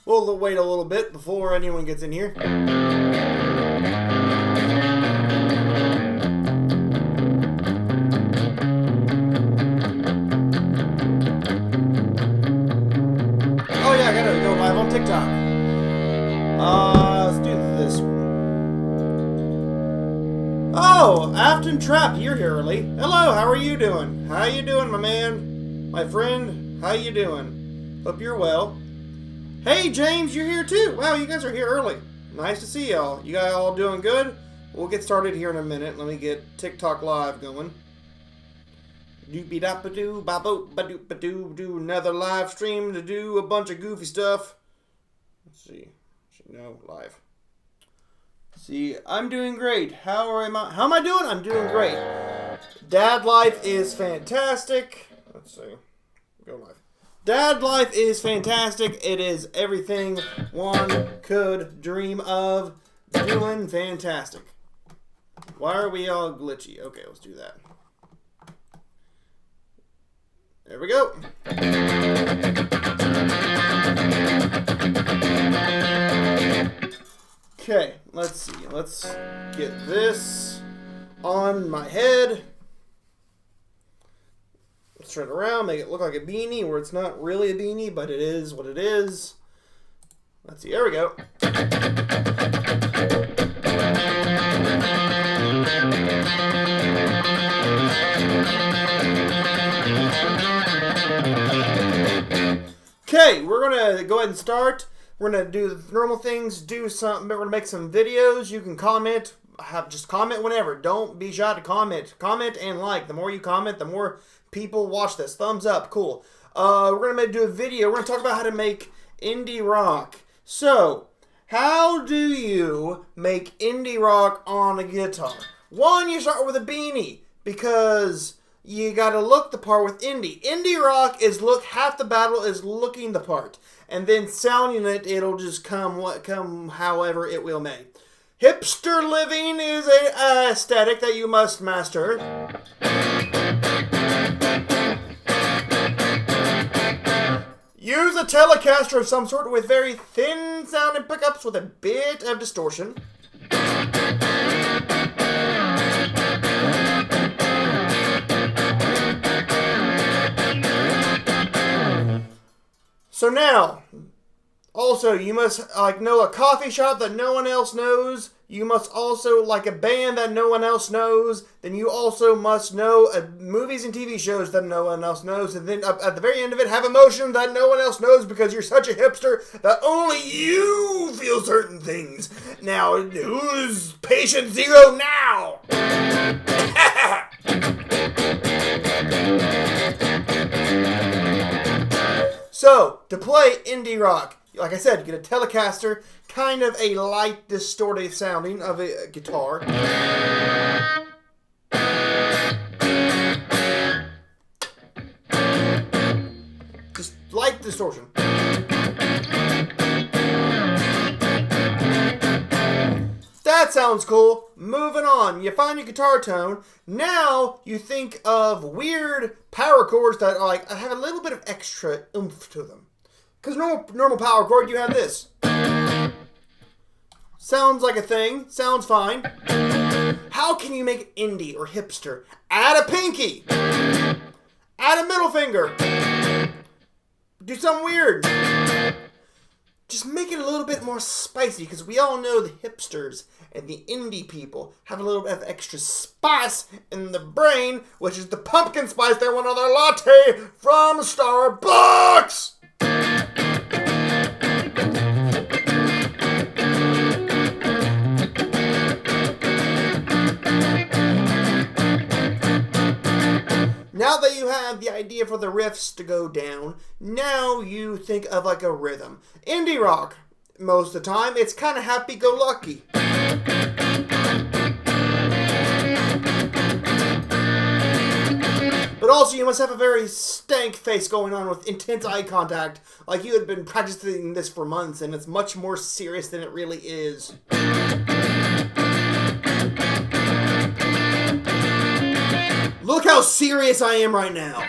We'll wait a little bit before anyone gets in here. Oh yeah, I gotta go live on TikTok. Let's do this one. Oh, Afton Trap, you're here early. Hello, how are you doing? How you doing, my man? My friend, how you doing? Hope you're well. Hey, James, you're here too. Wow, you guys are here early. Nice to see y'all. You guys all doing good? We'll get started here in a minute. Let me get TikTok live going. Doopy-dop-a-doo, ba-boop-ba-doop-ba-doo, another live stream to do a bunch of goofy stuff. Let's see. No, live. See, I'm doing great. How am I doing? I'm doing great. Dad life is fantastic. Let's see. Go live. Dad life is fantastic. It is everything one could dream of doing fantastic. Why are we all glitchy? Okay, let's do that. There we go. Okay, let's see. Let's get this on my head. Let's turn it around, make it look like a beanie where it's not really a beanie, but it is what it is. Let's see, there we go. Okay, we're going to go ahead and start. We're going to do the normal things, do something, we're going to make some videos. You can comment, just comment whenever. Don't be shy to comment. Comment and like. The more you comment, the more people watch this. Thumbs up. Cool. We're going to do a video. We're going to talk about how to make indie rock. So, how do you make indie rock on a guitar? One, you start with a beanie because you got to look the part with indie. Indie rock is half the battle is looking the part. And then sounding it, it'll just come however it will may. Hipster living is an aesthetic that you must master. Use a Telecaster of some sort with very thin sounding pickups with a bit of distortion. So now, also you must know a coffee shop that no one else knows. You must also like a band that no one else knows. Then you also must know movies and TV shows that no one else knows. And then at the very end of it, have emotion that no one else knows because you're such a hipster that only you feel certain things. Now, who's patient zero now? So, to play indie rock, like I said, get a Telecaster, kind of a light distorted sounding of a guitar. Just light distortion. That sounds cool. Moving on. You find your guitar tone. Now you think of weird power chords that are have a little bit of extra oomph to them. Because normal power chord, you have this. Sounds like a thing. Sounds fine. How can you make it indie or hipster? Add a pinky. Add a middle finger. Do something weird. Just make it a little bit more spicy, because we all know the hipsters and the indie people have a little bit of extra spice in the brain, which is the pumpkin spice they want on their latte from Starbucks! Now that you have the idea for the riffs to go down, now you think of a rhythm. Indie rock, most of the time, it's kind of happy-go-lucky. also, you must have a very stank face going on with intense eye contact, like you had been practicing this for months, and it's much more serious than it really is. Look how serious I am right now.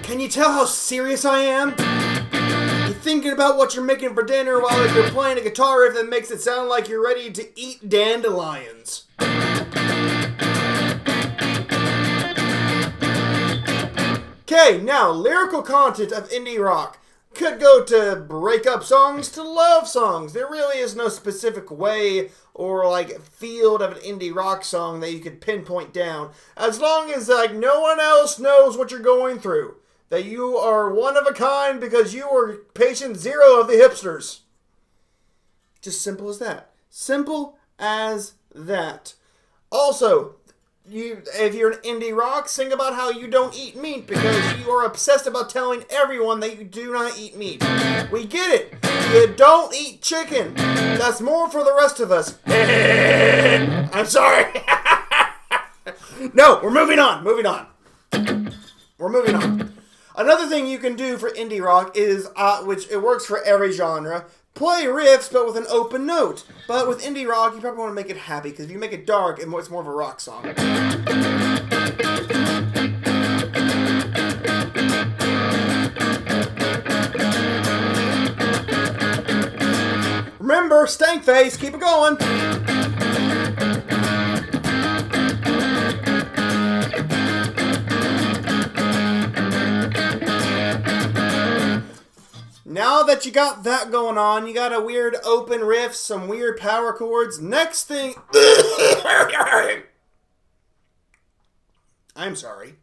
Can you tell how serious I am? You're thinking about what you're making for dinner while you're playing a guitar riff that makes it sound like you're ready to eat dandelions. Okay, now, lyrical content of indie rock could go to breakup songs to love songs. There really is no specific way or like field of an indie rock song that you could pinpoint down. As long as like no one else knows what you're going through. That you are one of a kind because you are patient zero of the hipsters. Just simple as that. Simple as that. Also, if you're an indie rock, sing about how you don't eat meat because you are obsessed about telling everyone that you do not eat meat. We get it. You don't eat chicken. That's more for the rest of us. I'm sorry. No, we're moving on. We're moving on. Another thing you can do for indie rock is, which it works for every genre, play riffs, but with an open note. But with indie rock, you probably want to make it happy, because if you make it dark, it's more of a rock song. Remember, stank face, keep it going. Now that you got that going on, you got a weird open riff, some weird power chords. Next thing... I'm sorry.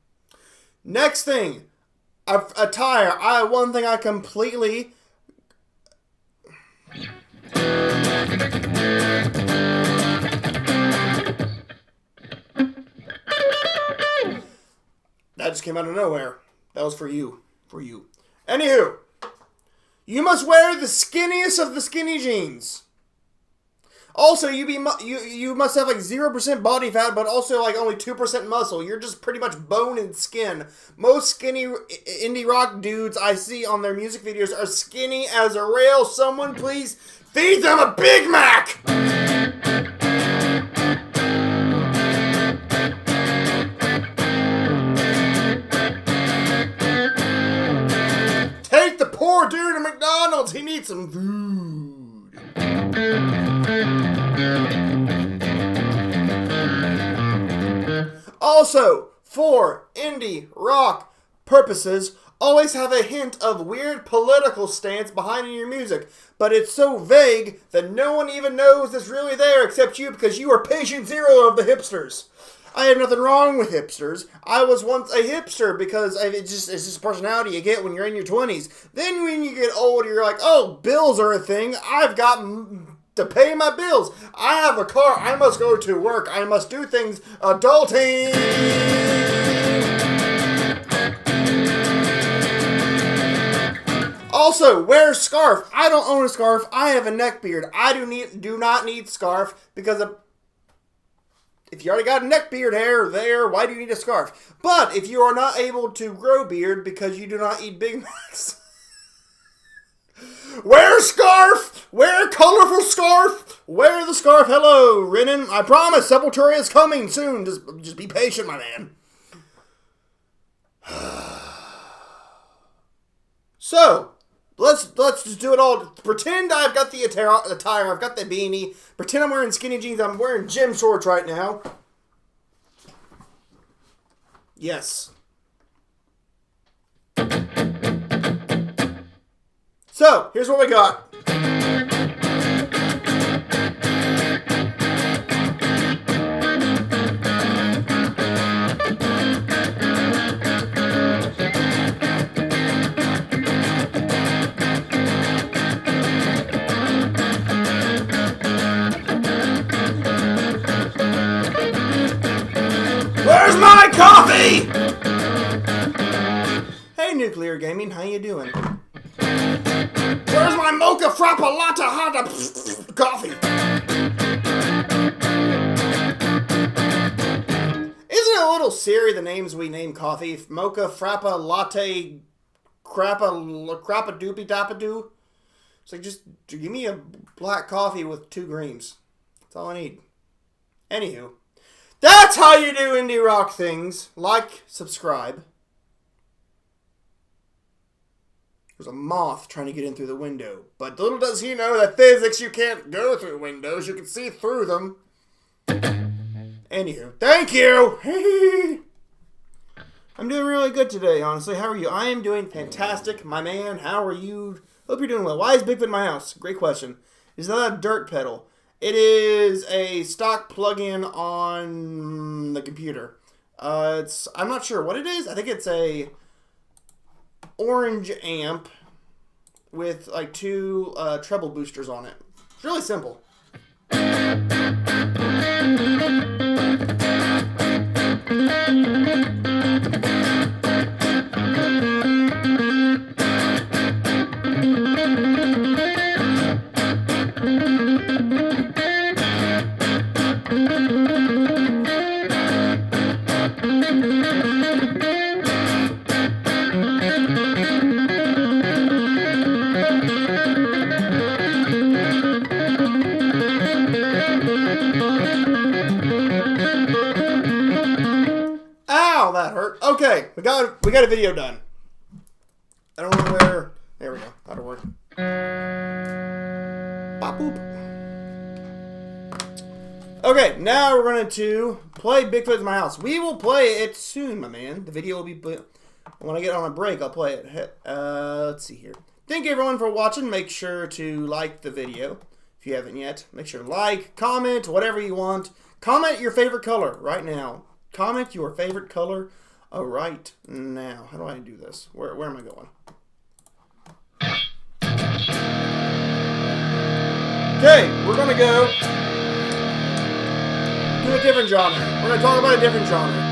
Next thing. Attire. One thing I completely... That just came out of nowhere. That was for you. For you. Anywho. You must wear the skinniest of the skinny jeans. Also, you must have like 0% body fat, but also like only 2% muscle. You're just pretty much bone and skin. Most skinny indie rock dudes I see on their music videos are skinny as a rail. Someone please feed them a Big Mac! Take the poor dude to McDonald's. He needs some food. Also, for indie rock purposes, always have a hint of weird political stance behind your music. But it's so vague that no one even knows it's really there except you because you are patient zero of the hipsters. I have nothing wrong with hipsters. I was once a hipster because it's just a personality you get when you're in your 20s. Then when you get older, you're like, oh, bills are a thing. I've got to pay my bills. I have a car. I must go to work. I must do things. Adulting. Also, wear a scarf. I don't own a scarf. I have a neck beard. I do not need scarf because if you already got neck beard hair there, why do you need a scarf? But if you are not able to grow beard because you do not eat Big Macs, wear a scarf! Wear a colorful scarf! Wear the scarf. Hello, Renan. I promise Sepultura is coming soon. Just be patient, my man. So, let's just do it all. Pretend I've got the attire, I've got the beanie. Pretend I'm wearing skinny jeans. I'm wearing gym shorts right now. Yes. So, here's what we got. Where's my coffee? Hey, Nuclear Gaming, how you doing? Where's my mocha frappa latte hot coffee? tell Siri the names we name coffee. Mocha, frappa, latte, crappa doopy dappa-doo. It's like, just give me a black coffee with 2 greens. That's all I need. Anywho, that's how you do indie rock things. Like, subscribe. There's a moth trying to get in through the window. But little does he know that physics, you can't go through windows. You can see through them. Anywho, thank you. I'm doing really good today, honestly. How are you? I am doing fantastic. My man, how are you? Hope you're doing well. Why is Bigfoot in my house? Great question. Is that a dirt pedal? It is a stock plug-in on the computer. I'm not sure what it is. I think it's a orange amp with like 2 treble boosters on it. It's really simple. That hurt. Okay, we got a video done. I don't know where. There we go. That'll work. Bop boop. Okay, now we're going to play Bigfoot in my house. We will play it soon, my man. The video will be when I get on a break. I'll play it. Let's see here. Thank you everyone for watching. Make sure to like the video if you haven't yet. Make sure to like, comment, whatever you want. Comment your favorite color right now. Comment your favorite color right now. How do I do this? Where am I going? Okay, we're going to go to a different genre. We're going to talk about a different genre.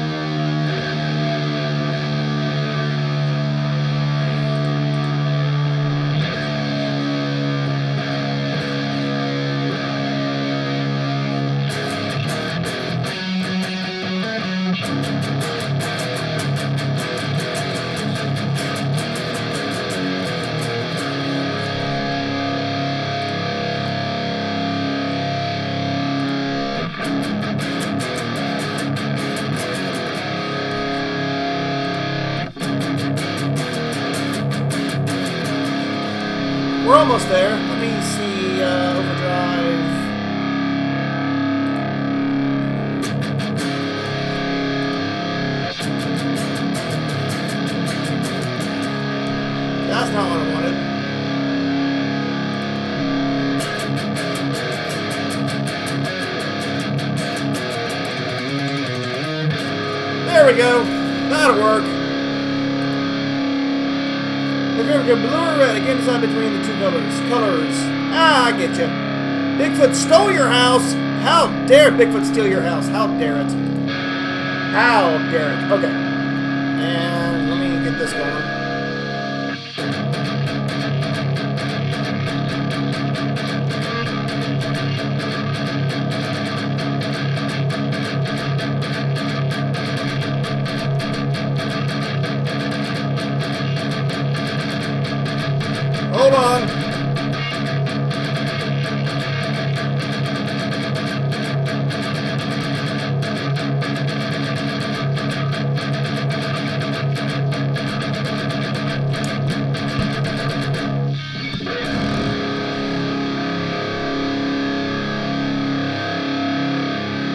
We're almost there. Let me see, overdrive. That's not what I wanted. There we go. That'll work. If you ever go blue or red, again decide between the 2 colors. Ah, I get you. Bigfoot stole your house. How dare Bigfoot steal your house? How dare it? How dare it? Okay. And let me get this going. Hold on.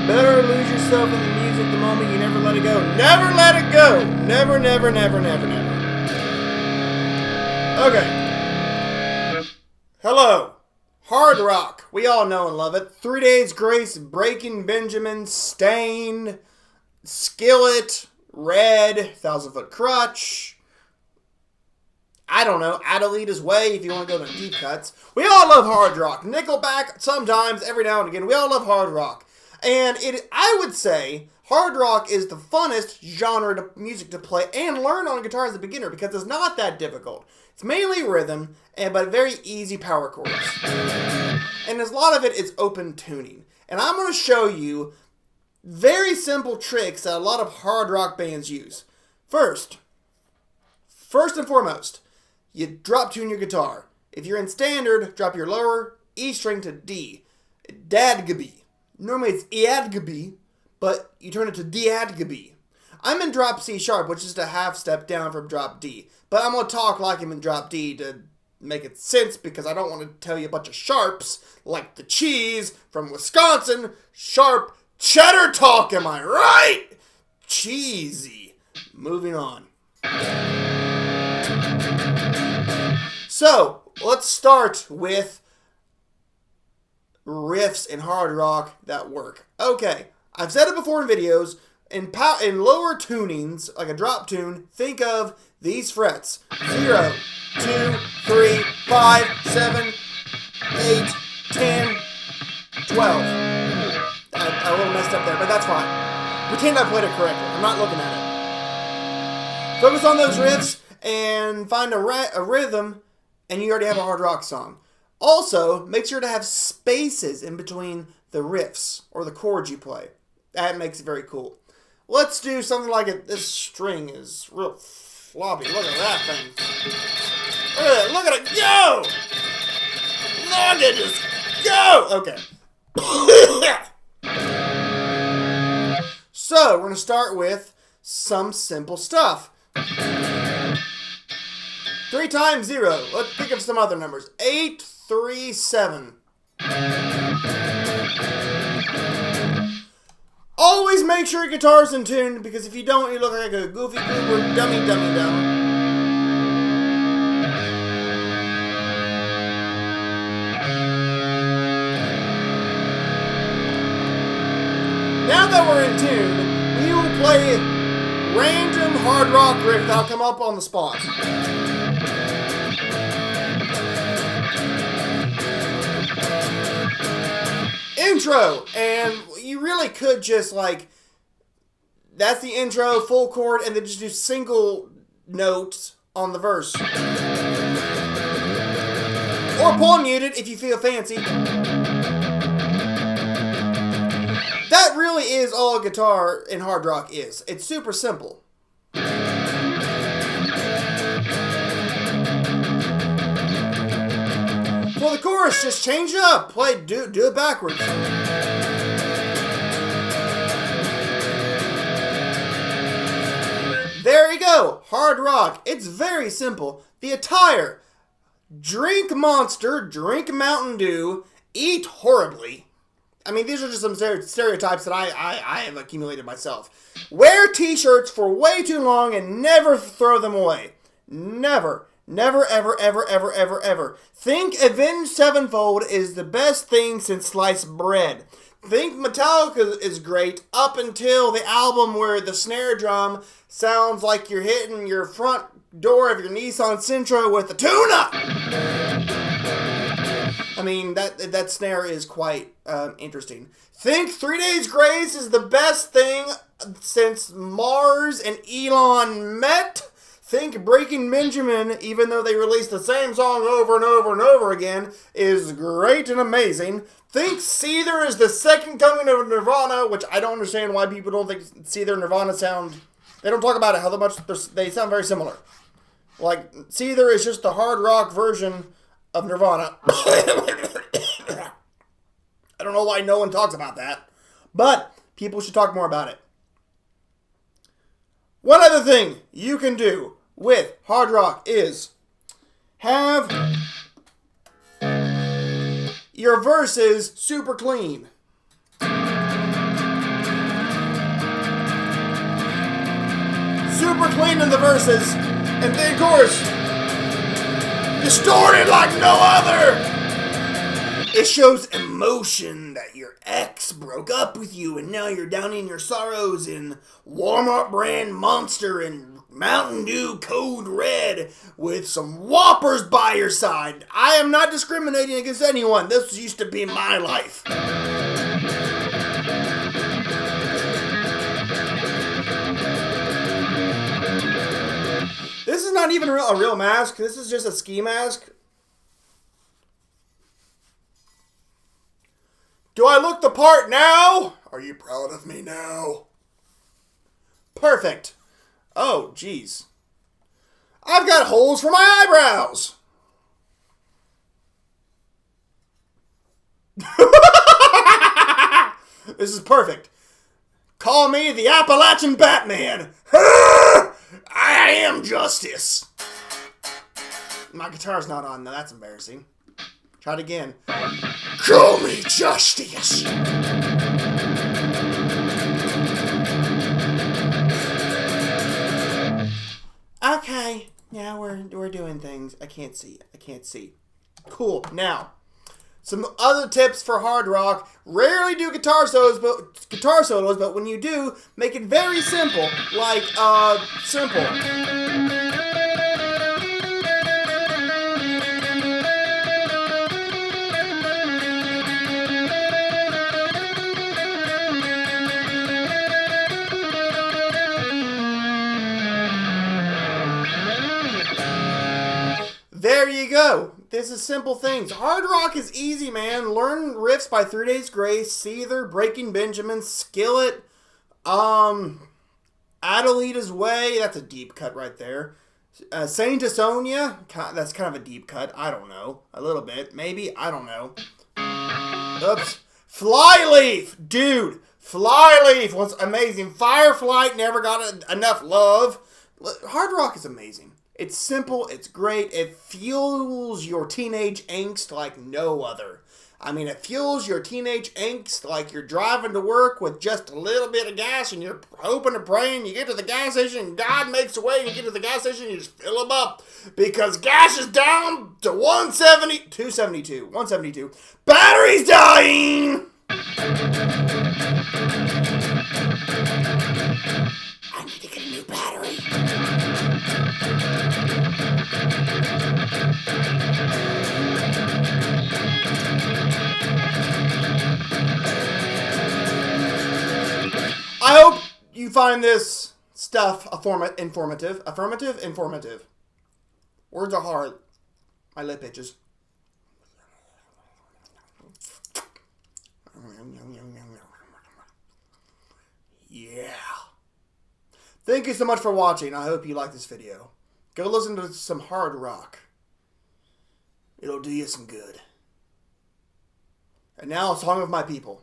Better lose yourself in the music the moment you never let it go. Never let it go. Never, never, never, never, never. Okay. Hello. Hard rock. We all know and love it. 3 Days Grace, Breaking Benjamin, Stain, Skillet, Red, 1,000-Foot Crutch. I don't know. Adelita's Way if you want to go to deep cuts. We all love hard rock. Nickelback, sometimes, every now and again. We all love hard rock. And I would say hard rock is the funnest genre of music to play and learn on guitar as a beginner because it's not that difficult. It's mainly rhythm, but very easy power chords. And a lot of it is open tuning. And I'm going to show you very simple tricks that a lot of hard rock bands use. First and foremost, you drop tune your guitar. If you're in standard, drop your lower E string to D. Dadgaby. Normally it's Eadgaby, but you turn it to Dadgaby. I'm in drop C sharp, which is a half step down from drop D. But I'm going to talk like I'm in drop D to make it sense, because I don't want to tell you a bunch of sharps like the cheese from Wisconsin. Sharp cheddar talk, am I right? Cheesy. Moving on. So, let's start with riffs in hard rock that work. Okay, I've said it before in videos. In lower tunings, like a drop tune, think of these frets. 0, 2, 3, 5, 7, 8, 10, 12. I a little messed up there, but that's fine. Pretend I played it correctly. I'm not looking at it. Focus on those riffs and find a rhythm, and you already have a hard rock song. Also, make sure to have spaces in between the riffs or the chords you play. That makes it very cool. Let's do something like it. This string is real floppy. Look at that thing. Look at it. Look at it go! Look at it just go! Okay. So, we're going to start with some simple stuff. 3 times 0. Let's think of some other numbers. 8, 3, 7. Always make sure your guitar's in tune, because if you don't, you look like a goofy goober dummy. Now that we're in tune, we will play random hard rock riff that'll come up on the spot. Intro, and you really could just like, that's the intro, full chord, and then just do single notes on the verse. Or palm muted if you feel fancy. That really is all a guitar in hard rock is. It's super simple. For the chorus, just change it up. Do it backwards. There you go. Hard rock. It's very simple. The attire. Drink Monster, drink Mountain Dew, eat horribly. I mean, these are just some stereotypes that I have accumulated myself. Wear t-shirts for way too long and never throw them away. Never. Never, ever, ever, ever, ever, ever. Think Avenged Sevenfold is the best thing since sliced bread. Think Metallica is great up until the album where the snare drum sounds like you're hitting your front door of your Nissan Sentra with a tune-up. I mean, that snare is quite interesting. Think 3 Days Grace is the best thing since Mars and Elon met. Think Breaking Benjamin, even though they released the same song over and over and over again, is great and amazing. Think Seether is the second coming of Nirvana, which I don't understand why people don't think Seether and Nirvana sound... They don't talk about it, how much they sound very similar. Like, Seether is just the hard rock version of Nirvana. I don't know why no one talks about that, but people should talk more about it. One other thing you can do with hard rock is have your verses super clean. Super clean in the verses, and then of course, distorted like no other. It shows emotion that your ex broke up with you and now you're downing your sorrows in Walmart brand Monster and Mountain Dew Code Red with some Whoppers by your side. I am not discriminating against anyone. This used to be my life. This is not even a real mask. This is just a ski mask. Do I look the part now? Are you proud of me now? Perfect. Oh, jeez. I've got holes for my eyebrows. This is perfect. Call me the Appalachian Batman. I am justice. My guitar's not on. Now that's embarrassing. Try it again. Call me justice. Okay. Now we're doing things. I can't see. Cool. Now, some other tips for hard rock. Rarely do guitar solos, but when you do, make it very simple. Like, simple. There you go. This is simple things. Hard rock is easy, man. Learn riffs by 3 Days Grace, Seether, Breaking Benjamin, Skillet, Adelita's Way. That's a deep cut right there. Saint Asonia. That's kind of a deep cut. I don't know. A little bit. Maybe. I don't know. Oops. Flyleaf. Dude. Flyleaf was amazing. Fireflight never got enough love. Hard rock is amazing. It's simple, it's great, it fuels your teenage angst like no other. I mean, it fuels your teenage angst like you're driving to work with just a little bit of gas and you're hoping and praying. You get to the gas station and God makes a way and you get to the gas station and you just fill them up. Because gas is down to 172. Battery's dying! I need to get a new battery. I hope you find this stuff informative. Informative. Words are hard. My lip itches. Yeah. Thank you so much for watching. I hope you like this video. Go listen to some hard rock. It'll do you some good. And now, a song of my people.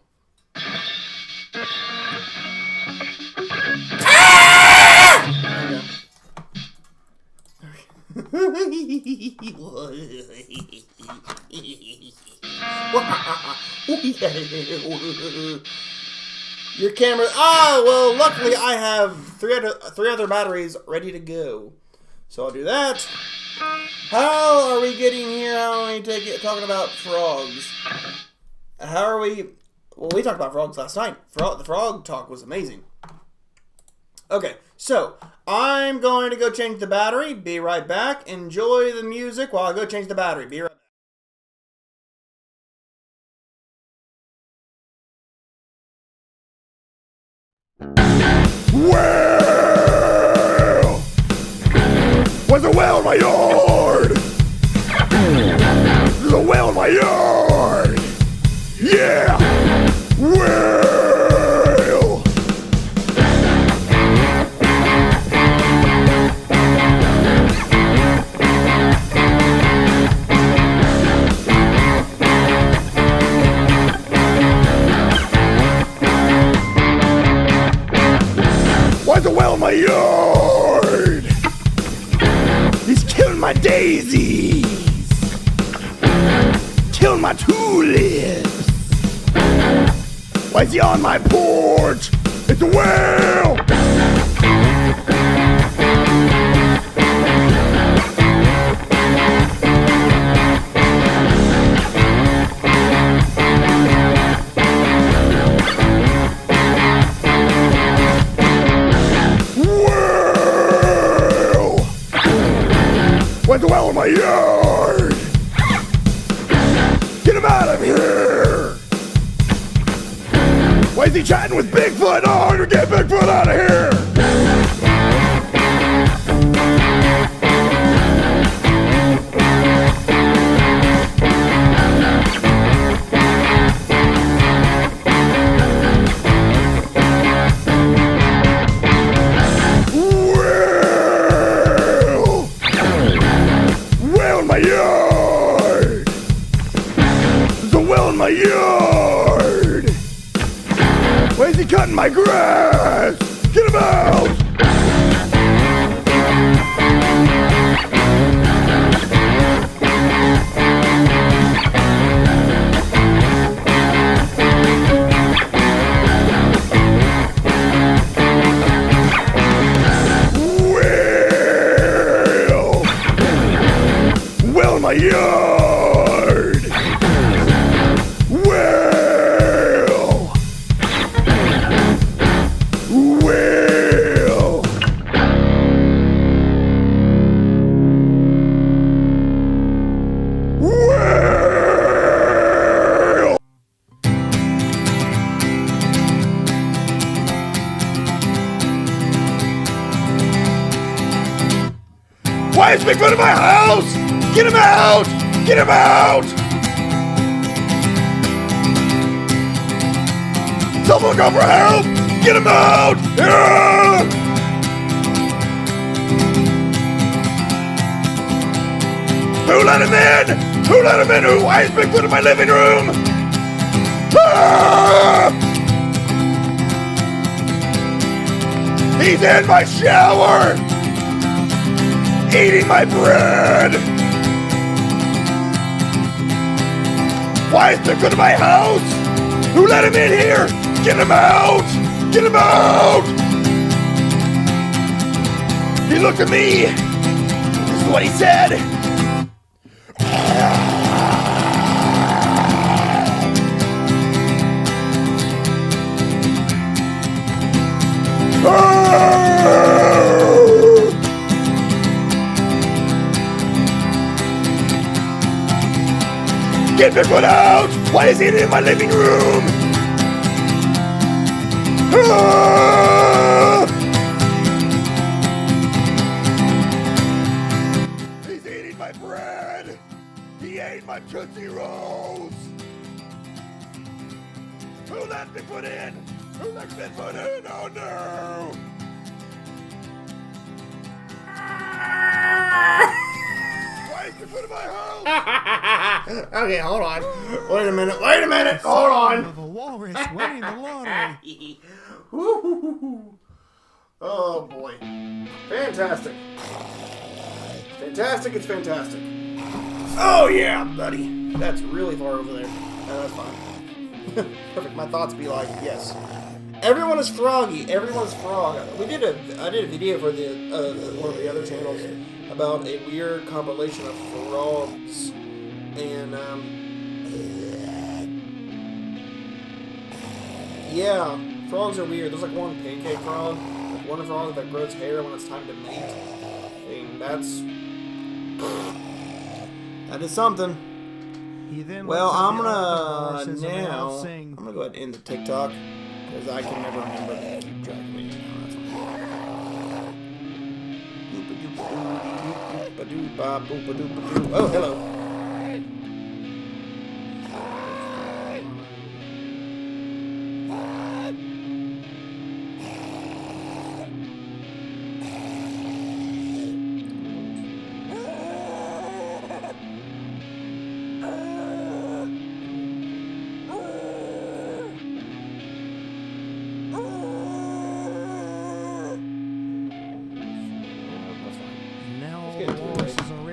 Your camera. Oh, well, luckily I have three other batteries ready to go. So I'll do that. How are we getting here? How are we talking about frogs? How are we? Well, we talked about frogs last night. The frog talk was amazing. Okay, so I'm going to go change the battery. Be right back. Enjoy the music while I go change the battery. Be right back. Well, was a well in my yard. There's a well in my yard. Yeah. Well. Why's a well in my yard? He's killing my daisies, killing my tulips. Why is he on my porch? It's a well! Where's the well in my yard? Get him out of here! Why is he chatting with Bigfoot? Oh, I'm gonna get Bigfoot out of here! he cutting my grass? Get him out! Well, in my yard! Well! Why is Bigfoot in my house? Get him out! Get him out! Someone go for help! Get him out! Ah! Who let him in? Who let him in? Why is Bigfoot in my living room? Ah! He's in my shower! Eating my bread! Why is Bigfoot in my house? Who let him in here? Get him out! Get him out! He looked at me. This is what he said. Get Bigfoot out! Why is he in my living room? Ah! He's eating my bread! He ate my Tootsie Rolls! Who let Bigfoot in? Who let Bigfoot in? Oh no! Why is Bigfoot in my house? Okay, hold on. Wait a minute. Hold on. Of a walrus winning the lottery. Woo-hoo-hoo-hoo. Oh boy. Fantastic. It's fantastic. Oh yeah, buddy. That's really far over there. That's fine. Perfect. My thoughts be like, yes. Everyone is froggy. Everyone's frog. I did a video for the one of the other channels about a weird compilation of frogs, and yeah, frogs are weird. There's like one pancake frog, one frog that grows hair when it's time to mate, and that is something. He then Well, looks at I'm the gonna horses and now. they'll sing. I'm gonna go ahead and end the TikTok because I can never remember to keep track of it now. Oh, hello.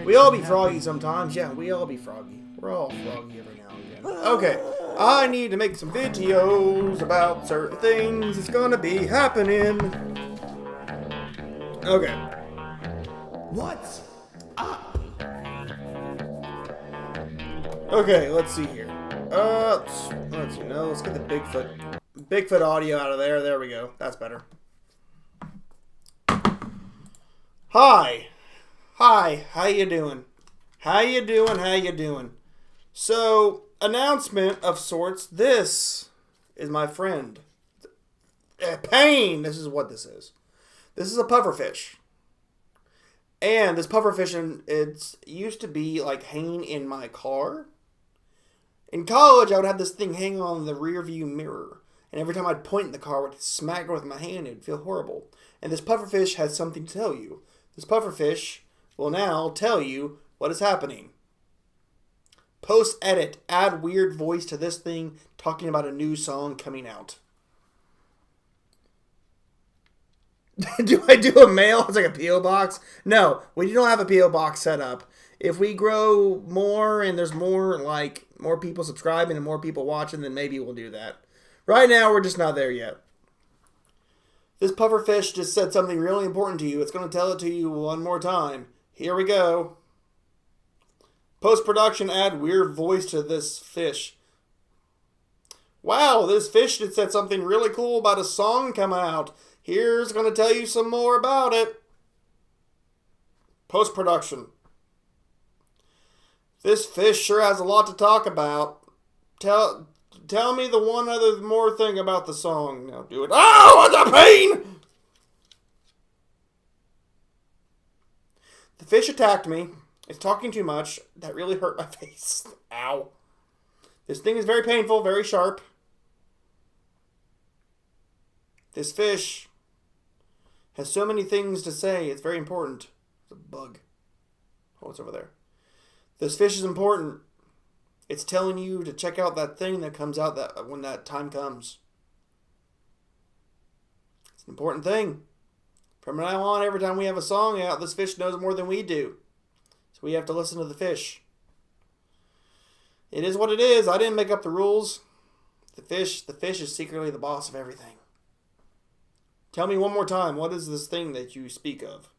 We all be froggy sometimes. Yeah, we all be froggy. We're all froggy every now and again. Okay, I need to make some videos about certain things. It's gonna be happening. Okay. What's up? Okay, let's see here. Let's see. No, let's get the Bigfoot audio out of there. There we go. That's better. Hi, how you doing? How you doing? So, announcement of sorts. This is my friend. Pain. This is what this is. This is a pufferfish. And this pufferfish, it used to be like hanging in my car. In college, I would have this thing hanging on the rear view mirror. And every time I'd point in the car, I would smack it with my hand. It would feel horrible. And this pufferfish has something to tell you. This pufferfish will now tell you what is happening. Post edit. Add weird voice to this thing talking about a new song coming out. Do I do a mail? It's like a P.O. box. No, we don't have a P.O. box set up. If we grow more and there's more people subscribing and more people watching, then maybe we'll do that. Right now, we're just not there yet. This pufferfish just said something really important to you. It's going to tell it to you one more time. Here we go. Post-production, add weird voice to this fish. Wow, this fish just said something really cool about a song coming out. Here's going to tell you some more about it. Post-production. This fish sure has a lot to talk about. Tell me the one other more thing about the song. Now do it. Oh, what a pain! The fish attacked me. It's talking too much. That really hurt my face. Ow. This thing is very painful, very sharp. This fish has so many things to say. It's very important. It's a bug. Oh, it's over there. This fish is important. It's telling you to check out that thing that comes out that when that time comes. It's an important thing. From now on, every time we have a song out, this fish knows more than we do. So we have to listen to the fish. It is what it is. I didn't make up the rules. The fish is secretly the boss of everything. Tell me one more time, what is this thing that you speak of?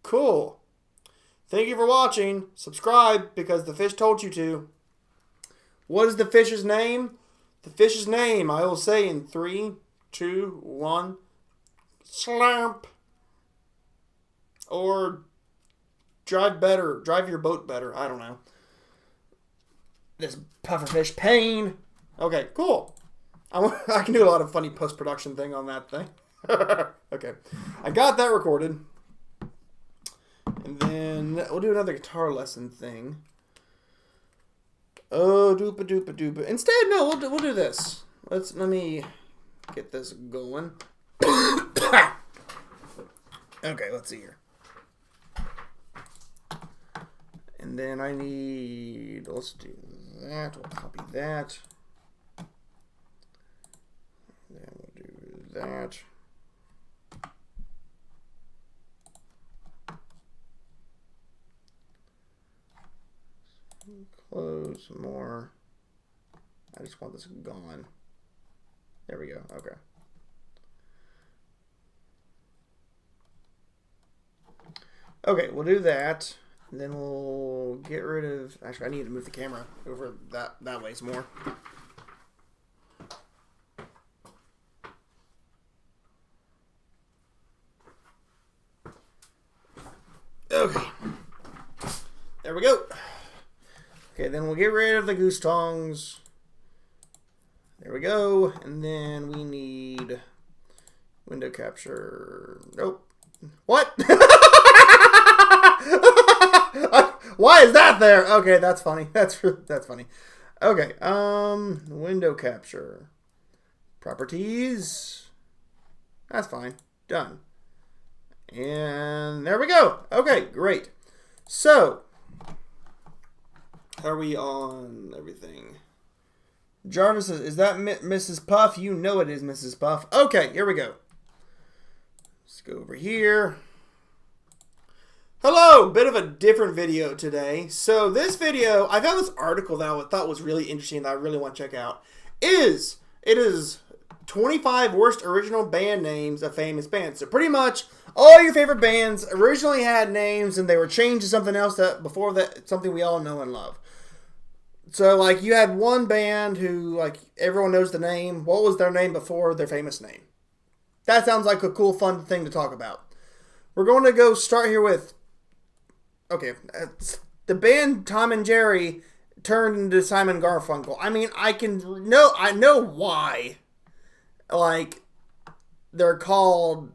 Cool. Thank you for watching. Subscribe because the fish told you to. What is the fish's name? The fish's name, I will say in 3, 2, 1. Slurp. Or drive better. Drive your boat better. I don't know. This pufferfish pain. Okay, cool. I can do a lot of funny post-production thing on that thing. Okay. I got that recorded. And then we'll do another guitar lesson thing. Oh, doopa doopa doopa. Instead, no, we'll do this. Let me get this going. Okay, let's see here. And then let's do that. We'll copy that. Then we'll do that. Close some more. I just want this gone. There we go. Okay. Okay, we'll do that. And then we'll get rid of... Actually, I need to move the camera over that way some more. Okay. There we go. Okay, then we'll get rid of the goose tongs. There we go. And then we need window capture. Nope. What? Why is that there? Okay, that's funny. That's funny. Okay, window capture. Properties. That's fine. Done. And there we go. Okay, great. So, are we on everything? Jarvis says, is that Mrs. Puff? You know it is Mrs. Puff. Okay, here we go. Let's go over here. Hello! Bit of a different video today. So this video, I found this article that I thought was really interesting that I really want to check out. It is 25 worst original band names of famous bands. So pretty much all your favorite bands originally had names and they were changed to something else before that, something we all know and love. So like you had one band who like everyone knows the name. What was their name before their famous name? That sounds like a cool, fun thing to talk about. We're going to go start here with, okay, the band Tom and Jerry turned into Simon Garfunkel. I mean, I know why. Like, they're called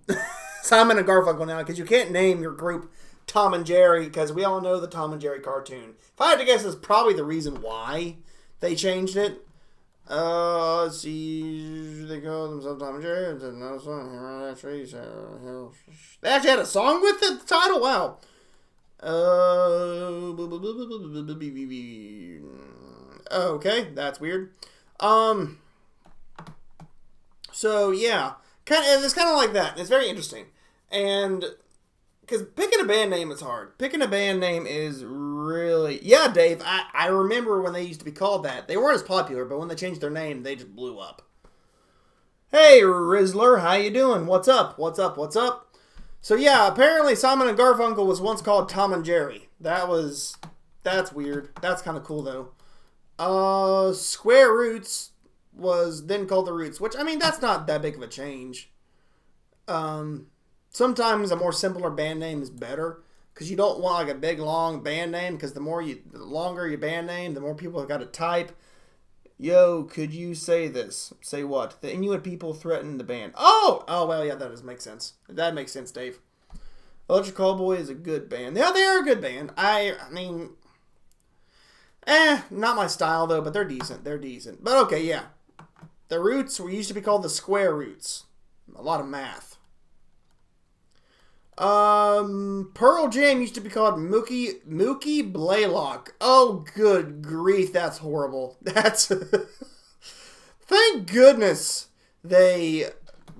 Simon and Garfunkel now, because you can't name your group Tom and Jerry, because we all know the Tom and Jerry cartoon. If I had to guess, that's probably the reason why they changed it. Let's see, they call themselves Tom and Jerry. They actually had a song with the title? Wow. Okay, that's weird. So yeah, it's kind of like that. It's very interesting, and because picking a band name is hard. Picking a band name is really Dave. I remember when they used to be called that. They weren't as popular, but when they changed their name, they just blew up. Hey Rizzler, how you doing? What's up? What's up? What's up? So yeah, apparently Simon and Garfunkel was once called Tom and Jerry. That's weird. That's kind of cool though. Square Roots was then called the Roots, which I mean that's not that big of a change. Sometimes a more simpler band name is better because you don't want like a big long band name because the longer your band name, the more people have got to type. Yo, could you say this? Say what? The Inuit people threatened the band. Oh, well, yeah, that does make sense. That makes sense, Dave. Electric Callboy is a good band. Yeah, they are a good band. I mean, not my style though, but they're decent. They're decent. But okay, yeah. The Roots used to be called the Square Roots. A lot of math. Pearl Jam used to be called Mookie Blaylock. Oh, good grief, that's horrible. That's thank goodness they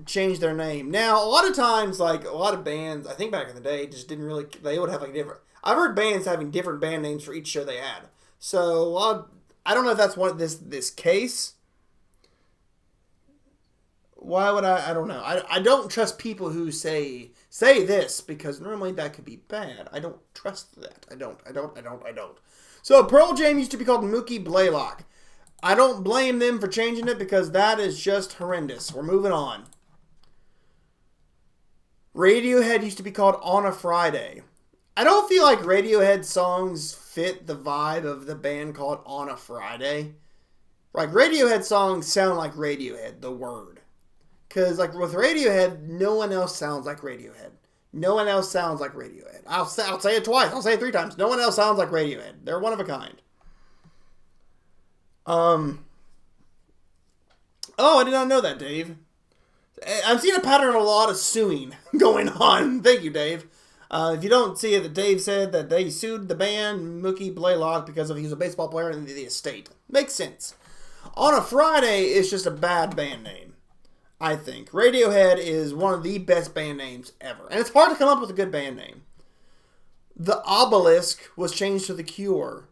changed their name. Now, a lot of times, like a lot of bands, I think back in the day, just didn't really. They would have like different. I've heard bands having different band names for each show they had. So I don't know if that's one this case. Why would I don't know. I don't trust people who say this because normally that could be bad. I don't trust that. I don't. So Pearl Jam used to be called Mookie Blaylock. I don't blame them for changing it because that is just horrendous. We're moving on. Radiohead used to be called On a Friday. I don't feel like Radiohead songs fit the vibe of the band called On a Friday. Like Radiohead songs sound like Radiohead, the word. Because, like, with Radiohead, no one else sounds like Radiohead. No one else sounds like Radiohead. I'll say it twice. I'll say it 3 times. No one else sounds like Radiohead. They're one of a kind. Oh, I did not know that, Dave. I'm seeing a pattern of a lot of suing going on. Thank you, Dave. If you don't see it, Dave said that they sued the band Mookie Blaylock because he was a baseball player in the estate. Makes sense. On a Friday is just a bad band name. I think. Radiohead is one of the best band names ever. And it's hard to come up with a good band name. The Obelisk was changed to The Cure.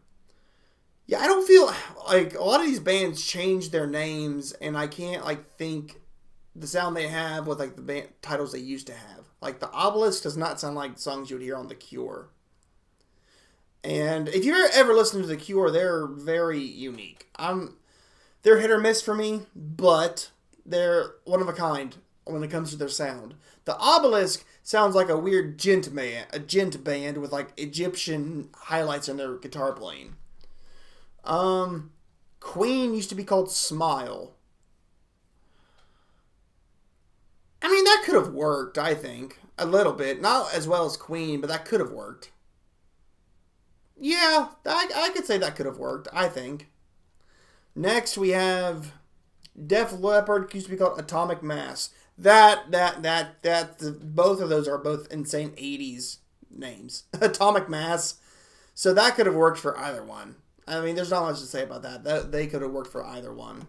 Yeah, I don't feel like a lot of these bands change their names and I can't like think the sound they have with like the band titles they used to have. Like The Obelisk does not sound like songs you would hear on The Cure. And if you ever listen to The Cure, they're very unique. They're hit or miss for me, but they're one of a kind when it comes to their sound. The Obelisk sounds like a weird gent band with like Egyptian highlights in their guitar playing. Queen used to be called Smile. I mean, that could have worked, I think. A little bit. Not as well as Queen, but that could have worked. Yeah, I could say that could have worked, I think. Next, we have Def Leppard used to be called Atomic Mass. Both of those are both insane 80s names. Atomic Mass. So that could have worked for either one. I mean, there's not much to say about that. They could have worked for either one.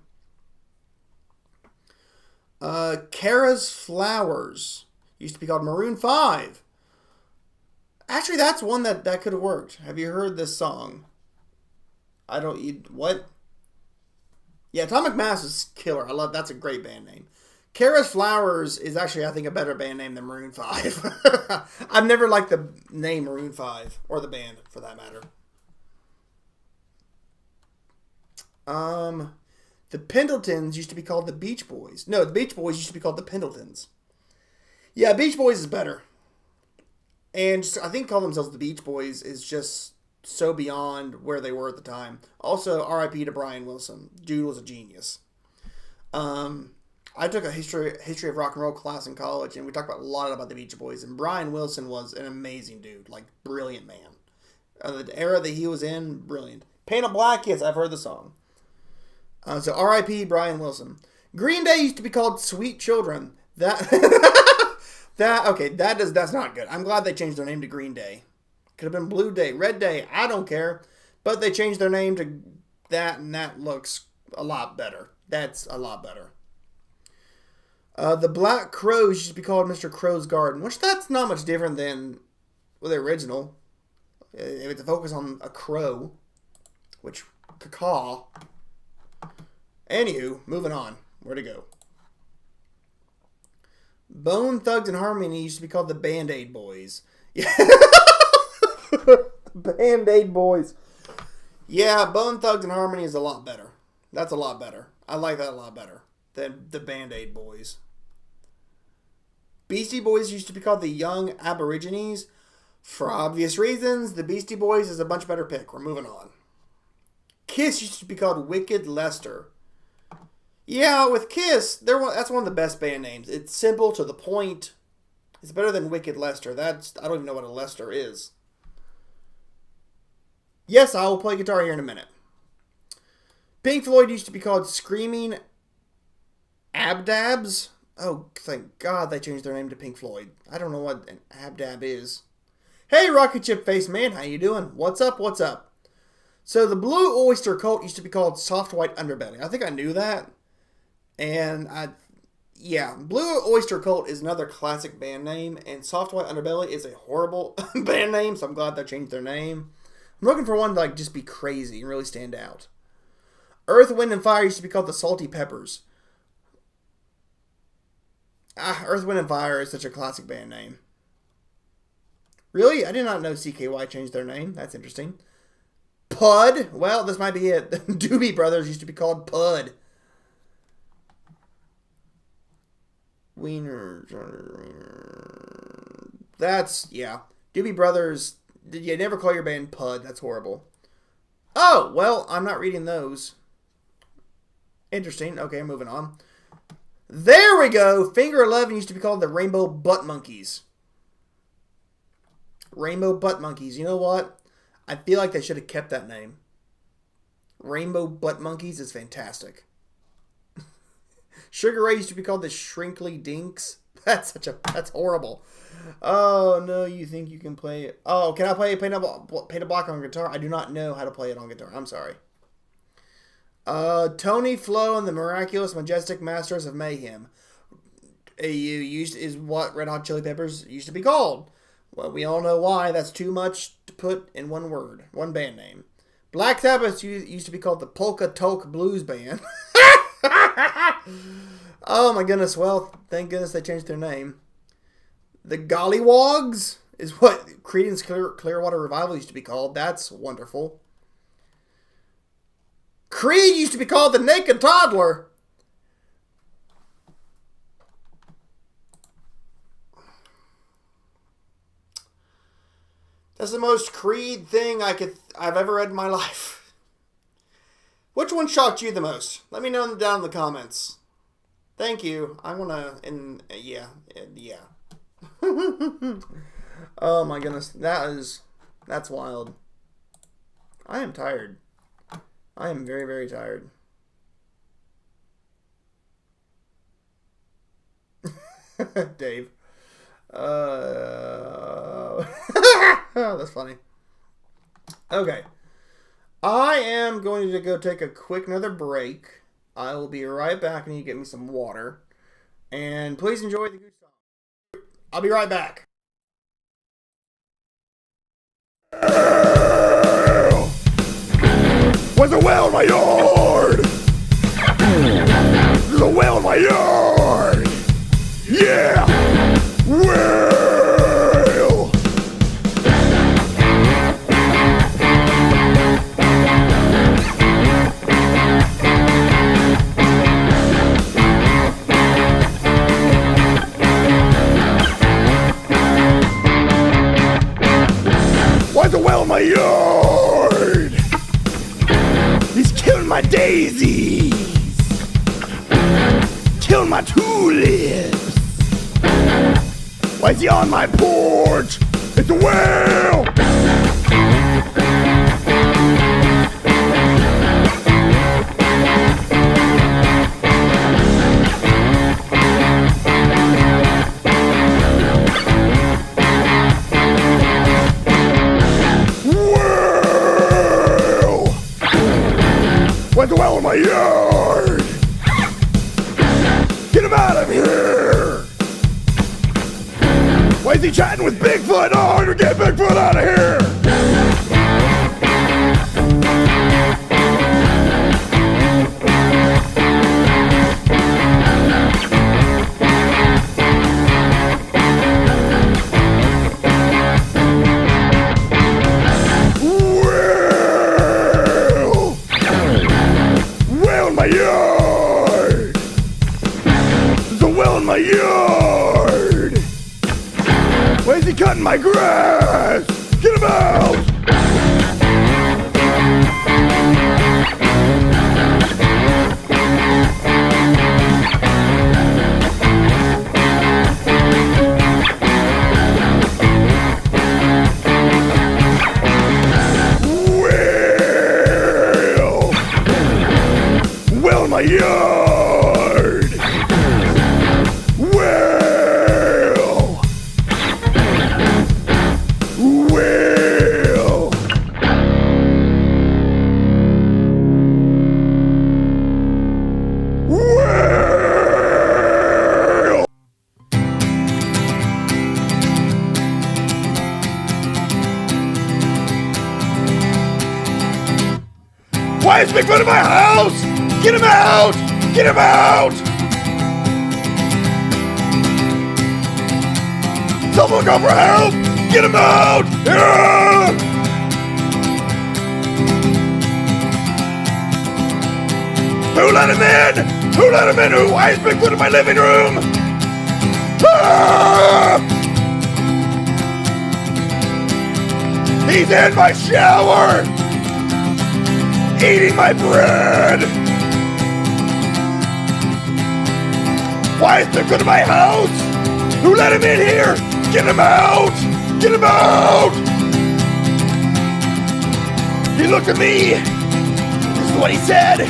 Kara's Flowers used to be called Maroon 5. Actually, that's one that could have worked. Have you heard this song? What? Yeah, Atomic Mass is killer. That's a great band name. Kara's Flowers is actually, I think, a better band name than Maroon 5. I've never liked the name Maroon 5, or the band, for that matter. The Pendletons used to be called the Beach Boys. No, the Beach Boys used to be called the Pendletons. Yeah, Beach Boys is better. And I think call themselves the Beach Boys is just so beyond where they were at the time. Also, R.I.P. to Brian Wilson. Dude was a genius. I took a history of rock and roll class in college, and we talked a lot about the Beach Boys. And Brian Wilson was an amazing dude, like brilliant man. The era that he was in, brilliant. Paint a Black, yes, I've heard the song. So R.I.P. Brian Wilson. Green Day used to be called Sweet Children. That's not good. I'm glad they changed their name to Green Day. Could have been Blue Day, Red Day, I don't care. But they changed their name to that, and that looks a lot better. That's a lot better. The Black Crows used to be called Mr. Crow's Garden, which that's not much different than the original. If it's a focus on a crow, which caw. Anywho, moving on. Where to go? Bone Thugs and Harmony used to be called the Band-Aid Boys. Yeah. Band-Aid Boys. Yeah, Bone Thugs and Harmony is a lot better. That's a lot better. I like that a lot better than the Band-Aid Boys. Beastie Boys used to be called the Young Aborigines. For obvious reasons, the Beastie Boys is a much better pick. We're moving on. Kiss used to be called Wicked Lester. Yeah, with Kiss, that's one of the best band names. It's simple, to the point. It's better than Wicked Lester. I don't even know what a Lester is. Yes, I will play guitar here in a minute. Pink Floyd used to be called Screaming Abdabs. Oh, thank God they changed their name to Pink Floyd. I don't know what an Abdab is. Hey, Rocket Chip Face Man, how you doing? What's up? What's up? So the Blue Oyster Cult used to be called Soft White Underbelly. I think I knew that. And Blue Oyster Cult is another classic band name, and Soft White Underbelly is a horrible band name, so I'm glad they changed their name. I'm looking for one to just be crazy and really stand out. Earth, Wind, and Fire used to be called the Salty Peppers. Earth, Wind, and Fire is such a classic band name. Really? I did not know CKY changed their name. That's interesting. Pud? Well, this might be it. The Doobie Brothers used to be called Pud. Wiener. That's, yeah. Doobie Brothers. You never call your band Pud. That's horrible. Oh, well, I'm not reading those. Interesting. Okay, moving on. There we go. Finger 11 used to be called the Rainbow Butt Monkeys. Rainbow Butt Monkeys. You know what? I feel like they should have kept that name. Rainbow Butt Monkeys is fantastic. Sugar Ray used to be called the Shrinkly Dinks. That's horrible. Oh, no, you think you can play it? Oh, can I play Paint a Block on guitar? I do not know how to play it on guitar. I'm sorry. Tony Flo and the Miraculous Majestic Masters of Mayhem. Is what Red Hot Chili Peppers used to be called. Well, we all know why. That's too much to put in one word. One band name. Black Sabbath used to be called the Polka Tolk Blues Band. Oh my goodness. Well, thank goodness they changed their name. The Gollywogs is what Creedence Clearwater Revival used to be called. That's wonderful. Creed used to be called the Naked Toddler. That's the most Creed thing I've ever read in my life. Which one shocked you the most? Let me know down in the comments. Thank you. I wanna, yeah. Oh my goodness, that's wild. I am tired. I am very, very tired. Dave. Oh, that's funny. Okay. I am going to go take another break. I will be right back. I need to get me some water. And please enjoy the goose song. I'll be right back. There's a well in my yard! There's a well in my yard! Yeah! Well! Why's a well in my yard? He's killing my daisies, killing my tulips. Why is he on my porch? It's a whale! Where's the well in my yard? Get him out of I'm here. Why is he chatting with Bigfoot? Oh, I'm gonna get Bigfoot out of here. Well in my yard. There's a well in my yard. Why is he cutting my grass? Get him out! Well in my yard. Well. Why is Bigfoot in my house? Get him out! Get him out! Someone go for help! Get him out! Ah! Who let him in? Who let him in? Why is Bigfoot in my living room? Ah! He's in my shower! Eating my bread! Why is Bigfoot in my house? Who let him in here? Get him out! Get him out! He looked at me. This is what he said.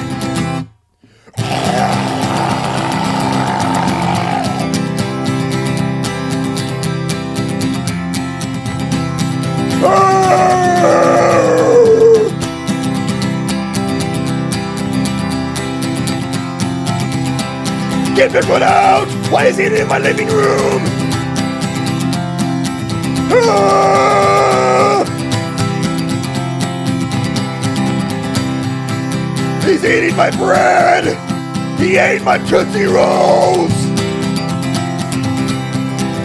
Get Bigfoot out! Why is he in my living room? Ah! He's eating my bread! He ate my Tootsie Rolls!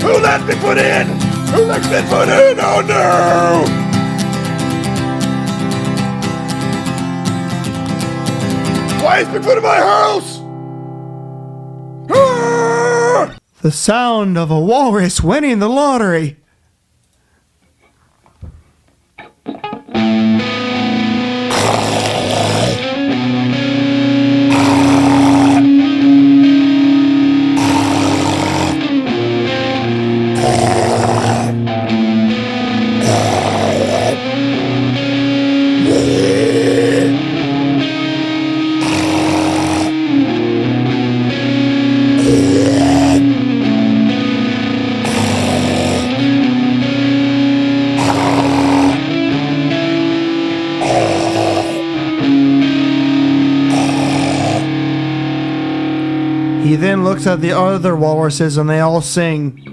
Who let Bigfoot in? Who let Bigfoot in? Oh no! Why is Bigfoot in my house? The sound of a walrus winning the lottery. He then looks at the other walruses and they all sing.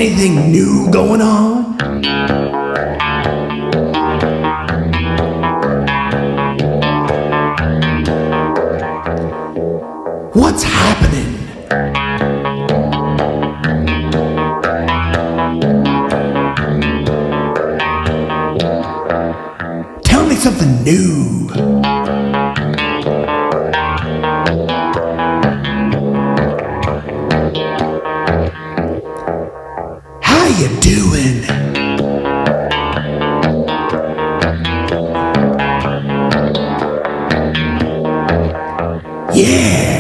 Anything new going on? What's happening? Tell me something new. How you doing? Yeah.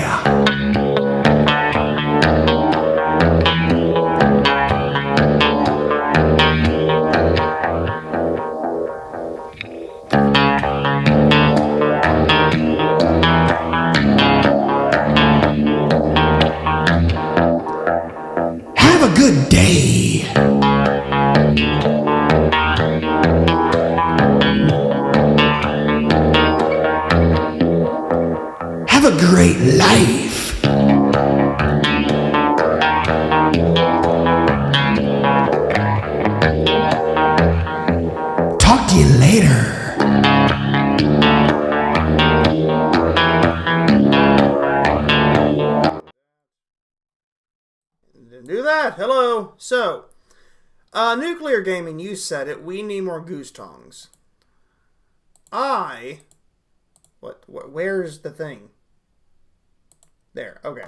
Have a good day. Have a great life. Talk to you later. Do that. Hello. So, Nuclear Gaming, you said it. We need more goose tongues. What? Where's the thing? There. Okay.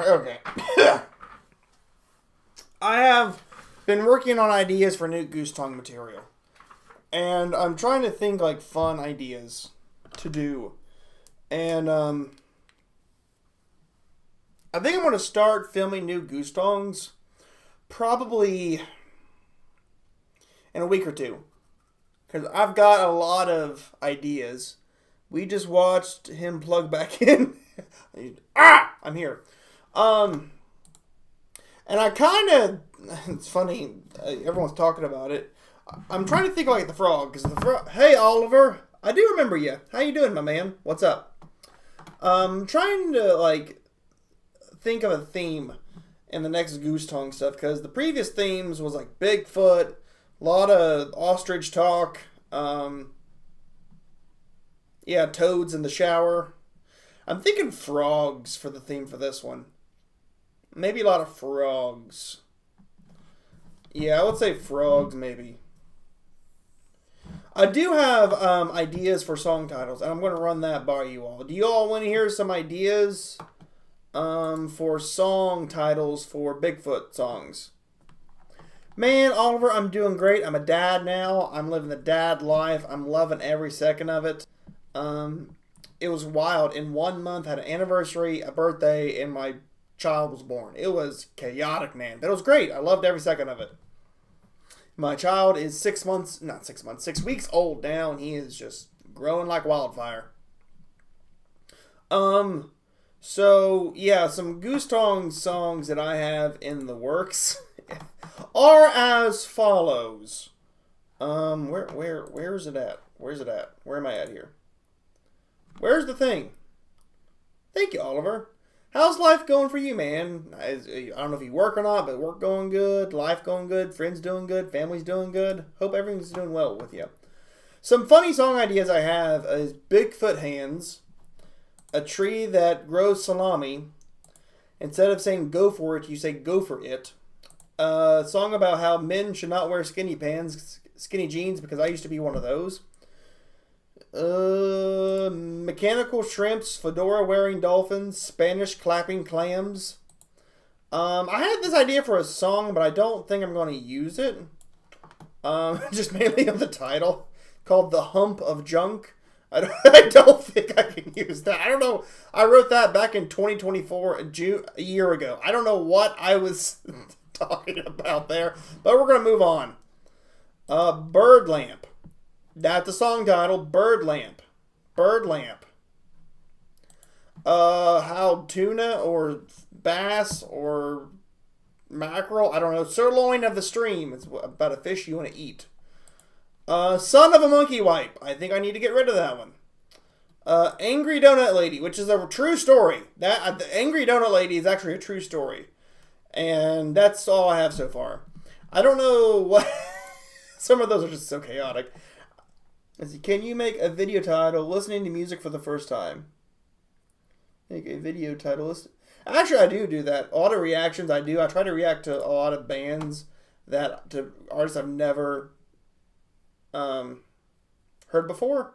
Okay. I have been working on ideas for new goose tongue material. And I'm trying to think like fun ideas to do. And I think I'm going to start filming new goose tongues probably in a week or two. Because I've got a lot of ideas. We just watched him plug back in. I'm here. And I kind of, it's funny, everyone's talking about it. I'm trying to think like the frog. Because the frog, hey Oliver, I do remember you. How you doing, my man? What's up? Trying to like think of a theme in the next goose tongue stuff because the previous themes was like Bigfoot, a lot of ostrich talk, toads in the shower. I'm thinking frogs for the theme for this one. Maybe a lot of frogs. Yeah, I would say frogs maybe. I do have ideas for song titles, and I'm going to run that by you all. Do you all want to hear some ideas for song titles for Bigfoot songs? Man, Oliver, I'm doing great. I'm a dad now. I'm living the dad life. I'm loving every second of it. It was wild. In 1 month, I had an anniversary, a birthday, and my child was born. It was chaotic, man. But it was great. I loved every second of it. My child is 6 weeks old now, and he is just growing like wildfire. So, yeah, some Goose Tongue songs that I have in the works are as follows. Where's it at? Where's it at? Where am I at here? Where's the thing? Thank you, Oliver. How's life going for you, man? I don't know if you work or not, but work going good, life going good, friends doing good, family's doing good. Hope everything's doing well with you. Some funny song ideas I have is Bigfoot Hands, A Tree That Grows Salami. Instead of saying go for it, you say go for it. A song about how men should not wear skinny pants, skinny jeans, because I used to be one of those. Mechanical shrimps, fedora wearing dolphins, Spanish clapping clams. I had this idea for a song, but I don't think I'm going to use it. Just mainly of the title, called The Hump of Junk. I don't think I can use that. I don't know. I wrote that back in 2024, a year ago. I don't know what I was talking about there, but we're going to move on. Bird Lamp. That's the song title, Bird Lamp. Bird Lamp. How tuna or bass or mackerel, I don't know, sirloin of the stream. It's about a fish you want to eat. Son of a monkey wipe. I think I need to get rid of that one. Angry Donut Lady, which is a true story. The Angry Donut Lady is actually a true story. And that's all I have so far. I don't know what... Some of those are just so chaotic. Let's see, can you make a video title listening to music for the first time? Make a video title. Actually, I do that. Auto reactions, I do. I try to react to a lot of bands to artists I've never heard before.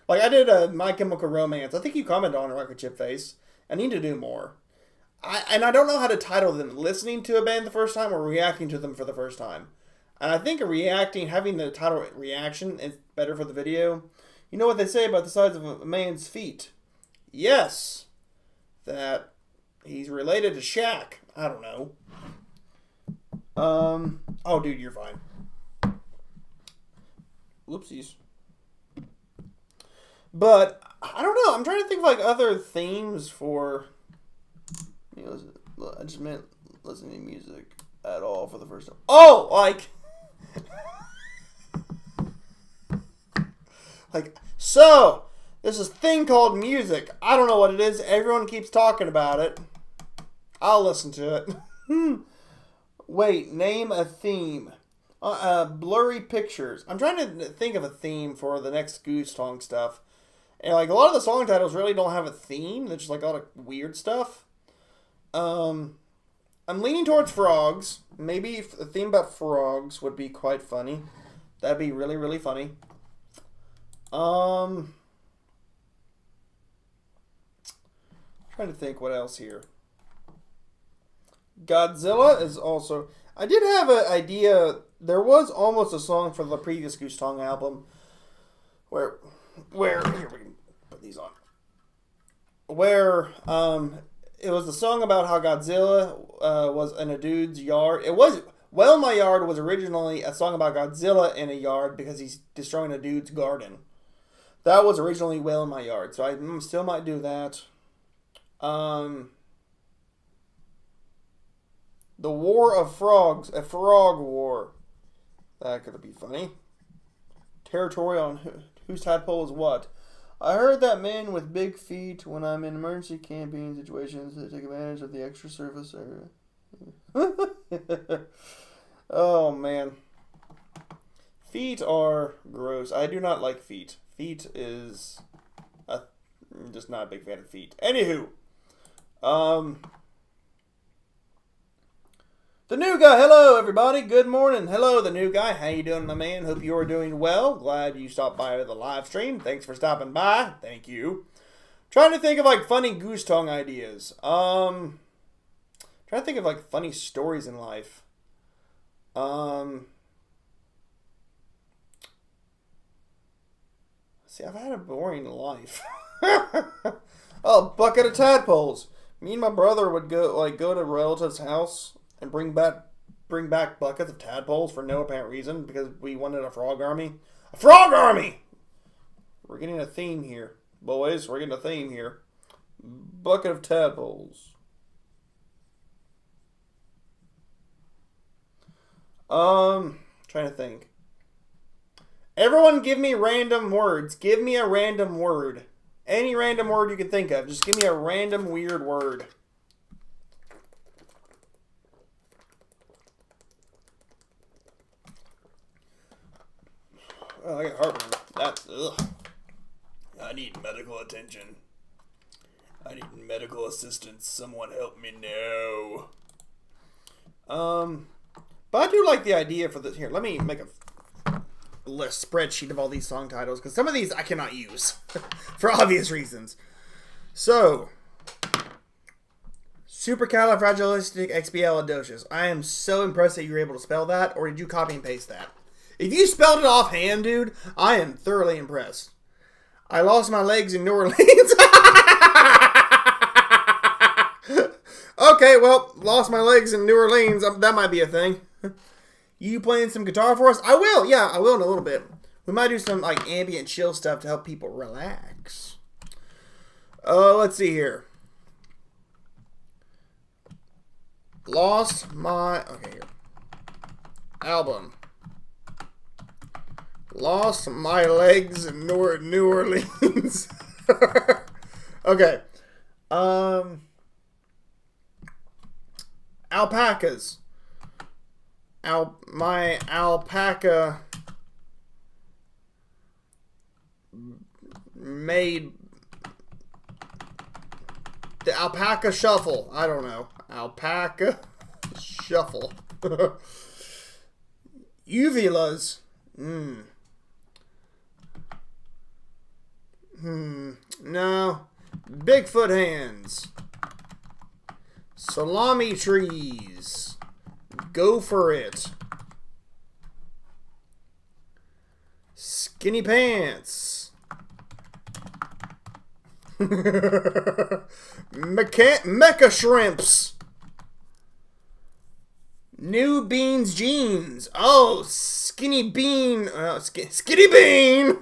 Like, I did a My Chemical Romance. I think you commented on it, like a chip face. I need to do more. I don't know how to title them. Listening to a band the first time or reacting to them for the first time. And I think having the title reaction is better for the video. You know what they say about the size of a man's feet? Yes. That he's related to Shaq. I don't know. Oh, dude, you're fine. Whoopsies. But, I don't know. I'm trying to think of, like, other themes for... I just meant listening to music at all for the first time. Oh, like... so, there's this thing called music. I don't know what it is. Everyone keeps talking about it. I'll listen to it. Wait, name a theme. Blurry pictures. I'm trying to think of a theme for the next Goose Song stuff. And, like, a lot of the song titles really don't have a theme. They're just, like, a lot of weird stuff. I'm leaning towards frogs. Maybe a theme about frogs would be quite funny. That'd be really, really funny. Trying to think what else here. Godzilla is also... I did have an idea. There was almost a song for the previous Goose Song album where here we can put these on. Where it was a song about how Godzilla was in a dude's yard. It was Well My Yard was originally a song about Godzilla in a yard because he's destroying a dude's garden. That was originally Well in My Yard, so I still might do that. The War of Frogs, a frog war. That could be funny. Territory on whose tadpole is what. I heard that men with big feet, when I'm in emergency camping situations, they take advantage of the extra surface area. Oh, man. Feet are gross. I do not like feet. Feet is... I'm just not a big fan of feet. Anywho. The new guy. Hello, everybody. Good morning. Hello, the new guy. How you doing, my man? Hope you are doing well. Glad you stopped by the live stream. Thanks for stopping by. Thank you. Trying to think of, like, funny Goose Tongue ideas. Trying to think of, like, funny stories in life. See, I've had a boring life. Oh, bucket of tadpoles. Me and my brother would go to a relative's house and bring back buckets of tadpoles for no apparent reason because we wanted a frog army. A frog army! We're getting a theme here. Boys, we're getting a theme here. Bucket of tadpoles. Trying to think. Everyone give me random words. Give me a random word. Any random word you can think of. Just give me a random weird word. Oh, I got heartburn. That's, ugh. I need medical attention. I need medical assistance. Someone help me now. But I do like the idea for this. Here, let me make a list spreadsheet of all these song titles, because some of these I cannot use for obvious reasons. So, supercalifragilisticexpialidocious. I am so impressed that you were able to spell that, or did you copy and paste that? If you spelled it offhand, dude, I am thoroughly impressed. I lost my legs in New Orleans. Okay, well, lost my legs in New Orleans. That might be a thing. You playing some guitar for us? I will. Yeah, I will in a little bit. We might do some like ambient chill stuff to help people relax. Let's see here. Lost my... Okay, here. Album. Lost my legs in New Orleans. Okay. Alpacas. My alpaca made the alpaca shuffle. I don't know. Alpaca shuffle. Uvulas. No. Bigfoot hands. Salami trees. Go for it. Skinny pants. Mecha shrimps. New beans jeans. Oh, skinny bean. Skinny bean.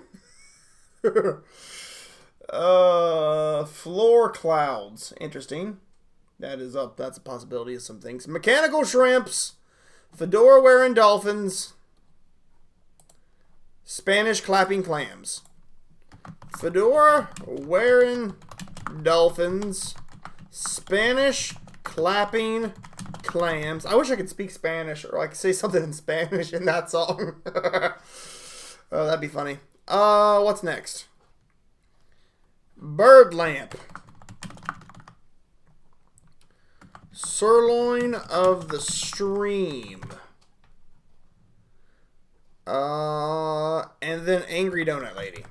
Floor clouds. Interesting. That is up. That's a possibility of some things. Mechanical shrimps. Fedora wearing dolphins. Spanish clapping clams. Fedora wearing dolphins. Spanish clapping clams. I wish I could speak Spanish or I could say something in Spanish in that song. Oh, that'd be funny. What's next? Bird lamp. Sirloin of the stream. And then Angry Donut Lady.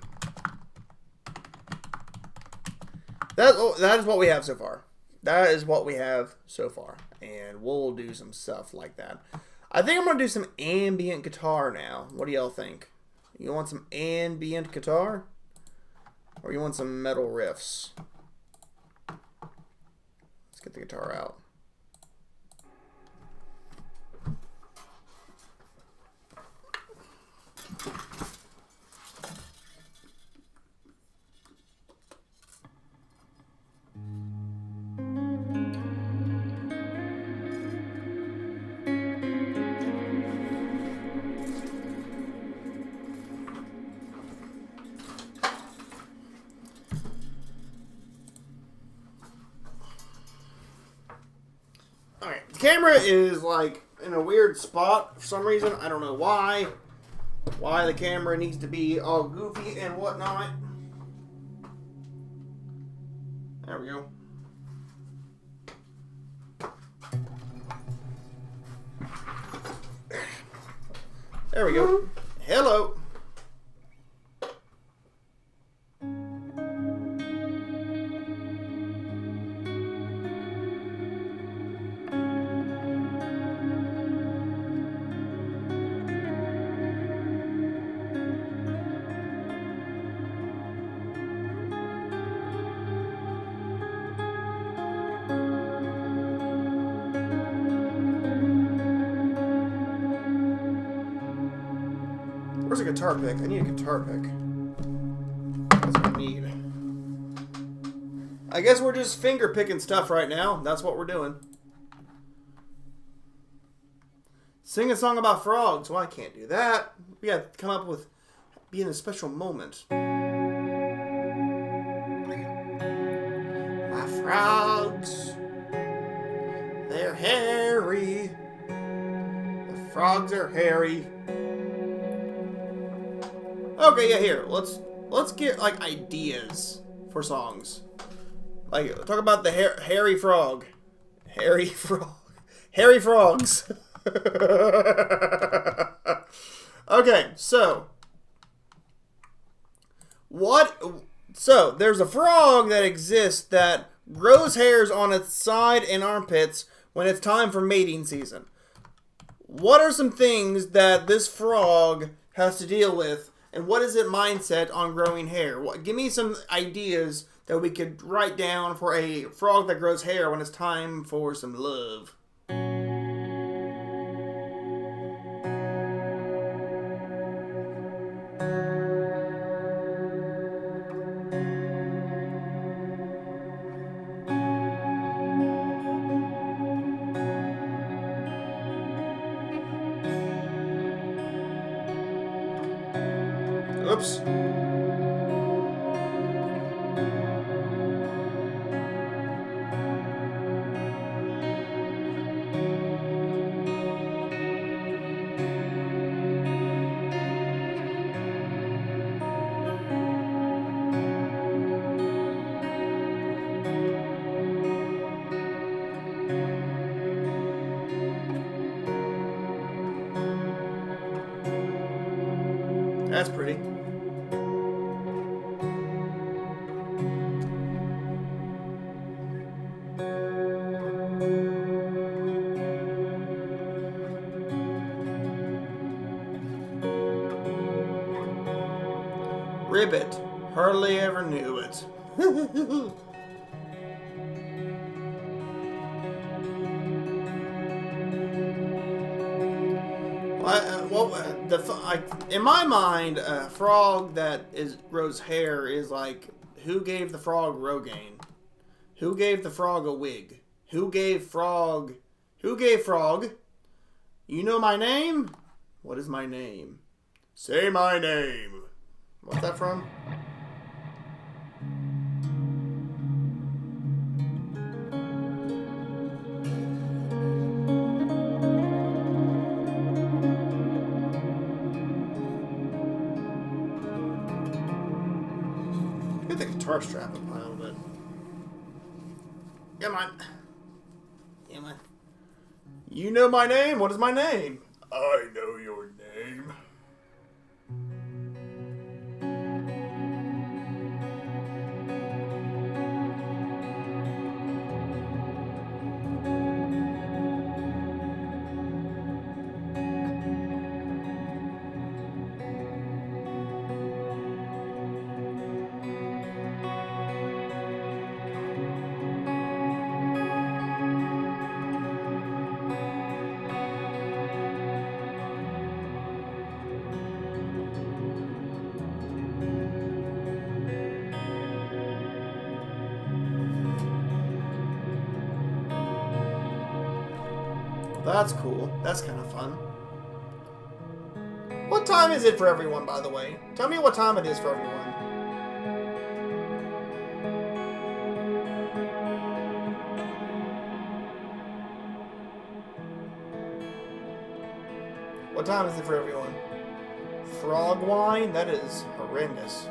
That is what we have so far. That is what we have so far. And we'll do some stuff like that. I think I'm going to do some ambient guitar now. What do y'all think? You want some ambient guitar? Or you want some metal riffs? Let's get the guitar out. Alright, the camera is like in a weird spot for some reason. I don't know why. Why the camera needs to be all goofy and whatnot. There we go. There we go. Hello. Where's a guitar pick? I need a guitar pick. That's what I need. I guess we're just finger picking stuff right now. That's what we're doing. Sing a song about frogs. Well, I can't do that. We gotta come up with be in a special moment. My frogs, they're hairy. The frogs are hairy. Okay, yeah, here. Let's get like ideas for songs. Like talk about the hairy frog. Hairy frog. Hairy frogs. Okay, so there's a frog that exists that grows hairs on its side and armpits when it's time for mating season. What are some things that this frog has to deal with? And what is its mindset on growing hair? Give me some ideas that we could write down for a frog that grows hair when it's time for some love. Oops. That's pretty. Ribbit. Hardly ever knew it. In my mind, a frog that grows hair is like, who gave the frog Rogaine? Who gave the frog a wig? Who gave frog? You know my name? What is my name? Say my name. What's that from? Get the guitar strap up a little bit. Come on. Come on. You know my name? What is my name? I know your name. That's cool. That's kind of fun. What time is it for everyone, by the way? Tell me what time it is for everyone. What time is it for everyone? Frog wine? That is horrendous.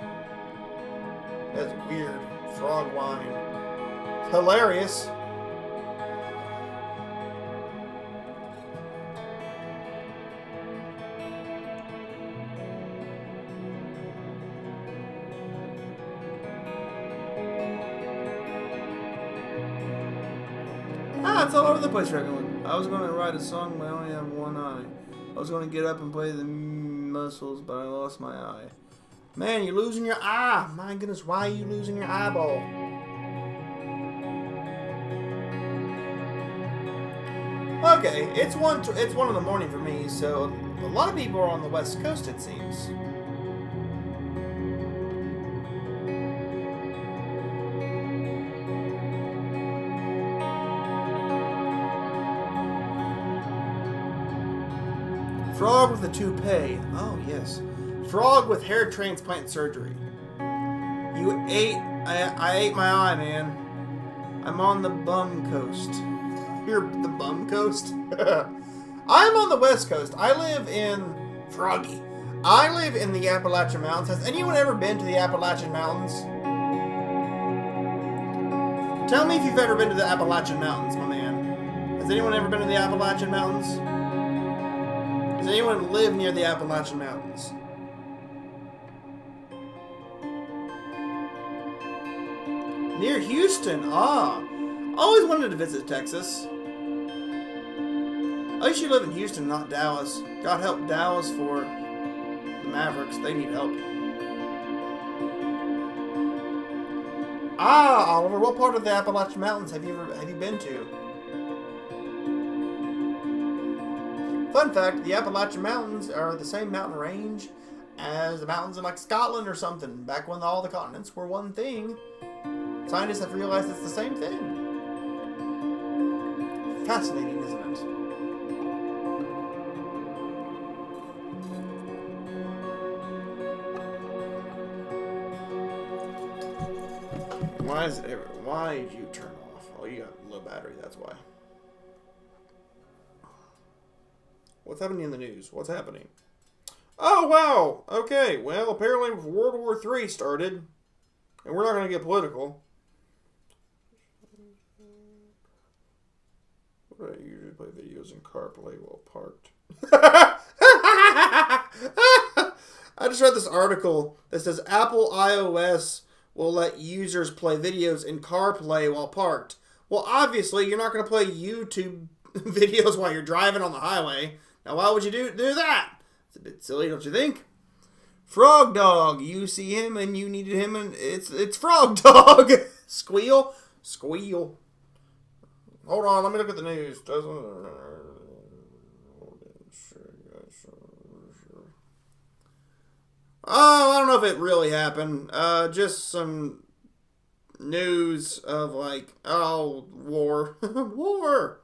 That's weird. Frog wine. Hilarious. It's all over the place right now. I was going to write a song, but I only have one eye. I was going to get up and play the muscles, but I lost my eye. Man, you're losing your eye. My goodness, why are you losing your eyeball? Okay, it's one in the morning for me, so a lot of people are on the West Coast, it seems. Frog with a toupee. Oh, yes. Frog with hair transplant surgery. You ate... I ate my eye, man. I'm on the bum coast. You're the bum coast? I'm on the West Coast. I live in... Froggy. I live in the Appalachian Mountains. Has anyone ever been to the Appalachian Mountains? Tell me if you've ever been to the Appalachian Mountains, my man. Has anyone ever been to the Appalachian Mountains? Does anyone live near the Appalachian Mountains? Near Houston. Ah. Always wanted to visit Texas. At least you live in Houston, not Dallas. God help Dallas for the Mavericks. They need help. Ah, Oliver, what part of the Appalachian Mountains have you been to? Fun fact, the Appalachian Mountains are the same mountain range as the mountains in like Scotland or something. Back when all the continents were one thing, scientists have realized it's the same thing. Fascinating, isn't it? Why did you turn off? Oh, you got low battery, that's why. What's happening in the news? What's happening? Oh, wow! Okay, well, apparently World War III started. And we're not going to get political. What do I usually play videos in CarPlay while parked? I just read this article that says Apple iOS will let users play videos in CarPlay while parked. Well, obviously, you're not going to play YouTube videos while you're driving on the highway. Now, why would you do that? It's a bit silly, don't you think? Frog Dog. You see him and you needed him, and it's Frog Dog. Squeal. Squeal. Hold on, let me look at the news. Oh, I don't know if it really happened. Just some news of like, oh, war. War.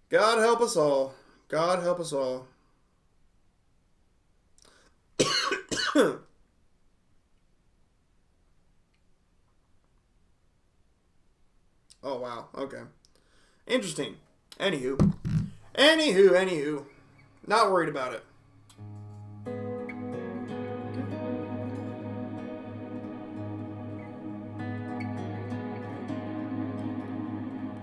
God help us all. God help us all. Oh, wow. Okay. Interesting. Anywho. Not worried about it.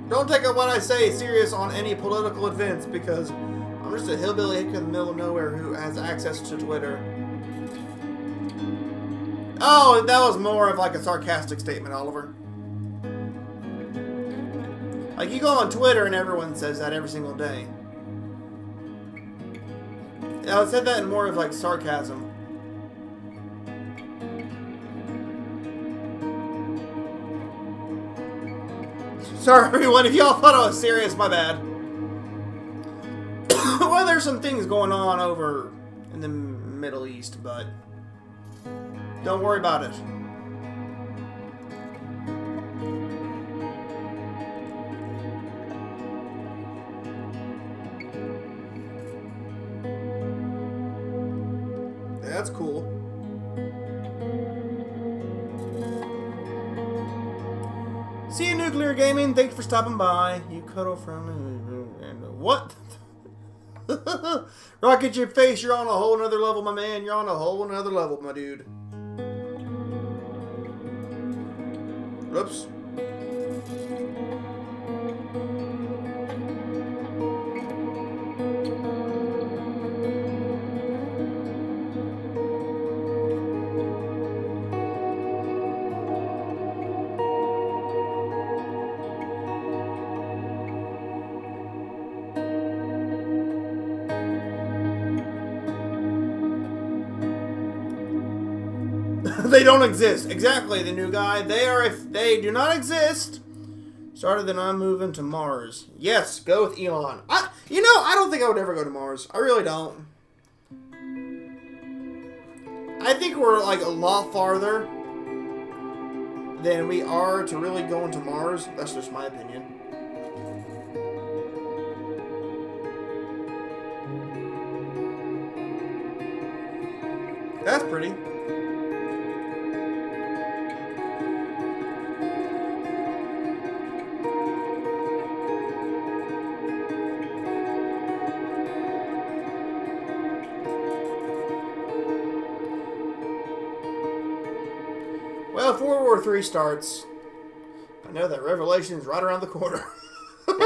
Don't take what I say serious on any political events because I'm just a hillbilly hick in the middle of nowhere who has access to Twitter. Oh, that was more of like a sarcastic statement, Oliver. Like, you go on Twitter and everyone says that every single day. I said that in more of like sarcasm. Sorry, everyone, if y'all thought I was serious, my bad. Well, there's some things going on over in the Middle East, but don't worry about it. That's cool. See you, Nuclear Gaming. Thanks for stopping by. You cuddle from... What? Rocket your face. You're on a whole nother level, my man. You're on a whole nother level, my dude. Whoops. They don't exist. Exactly, the new guy. They do not exist. Started then I'm moving to Mars. Yes, go with Elon. I don't think I would ever go to Mars. I really don't. I think we're like a lot farther than we are to really going to Mars. That's just my opinion. That's pretty. Well, if World War III starts, I know that Revelation is right around the corner. Did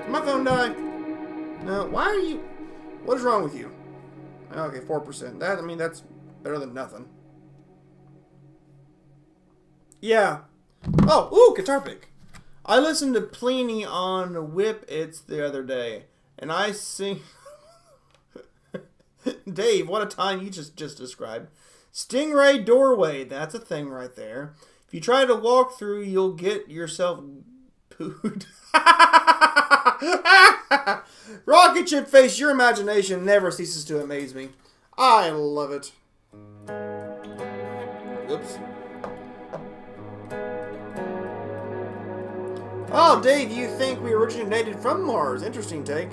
my phone die? No. Why are you... What is wrong with you? Okay, 4%. That's better than nothing. Yeah. Oh, ooh, guitar pick. I listened to Pliny on Whip It's the other day, and I sing... Dave, what a time you just described. Stingray doorway, that's a thing right there. If you try to walk through, you'll get yourself pooed. Rocket Chip Face, your imagination never ceases to amaze me. I love it. Oops. Oh, Dave, you think we originated from Mars? Interesting take.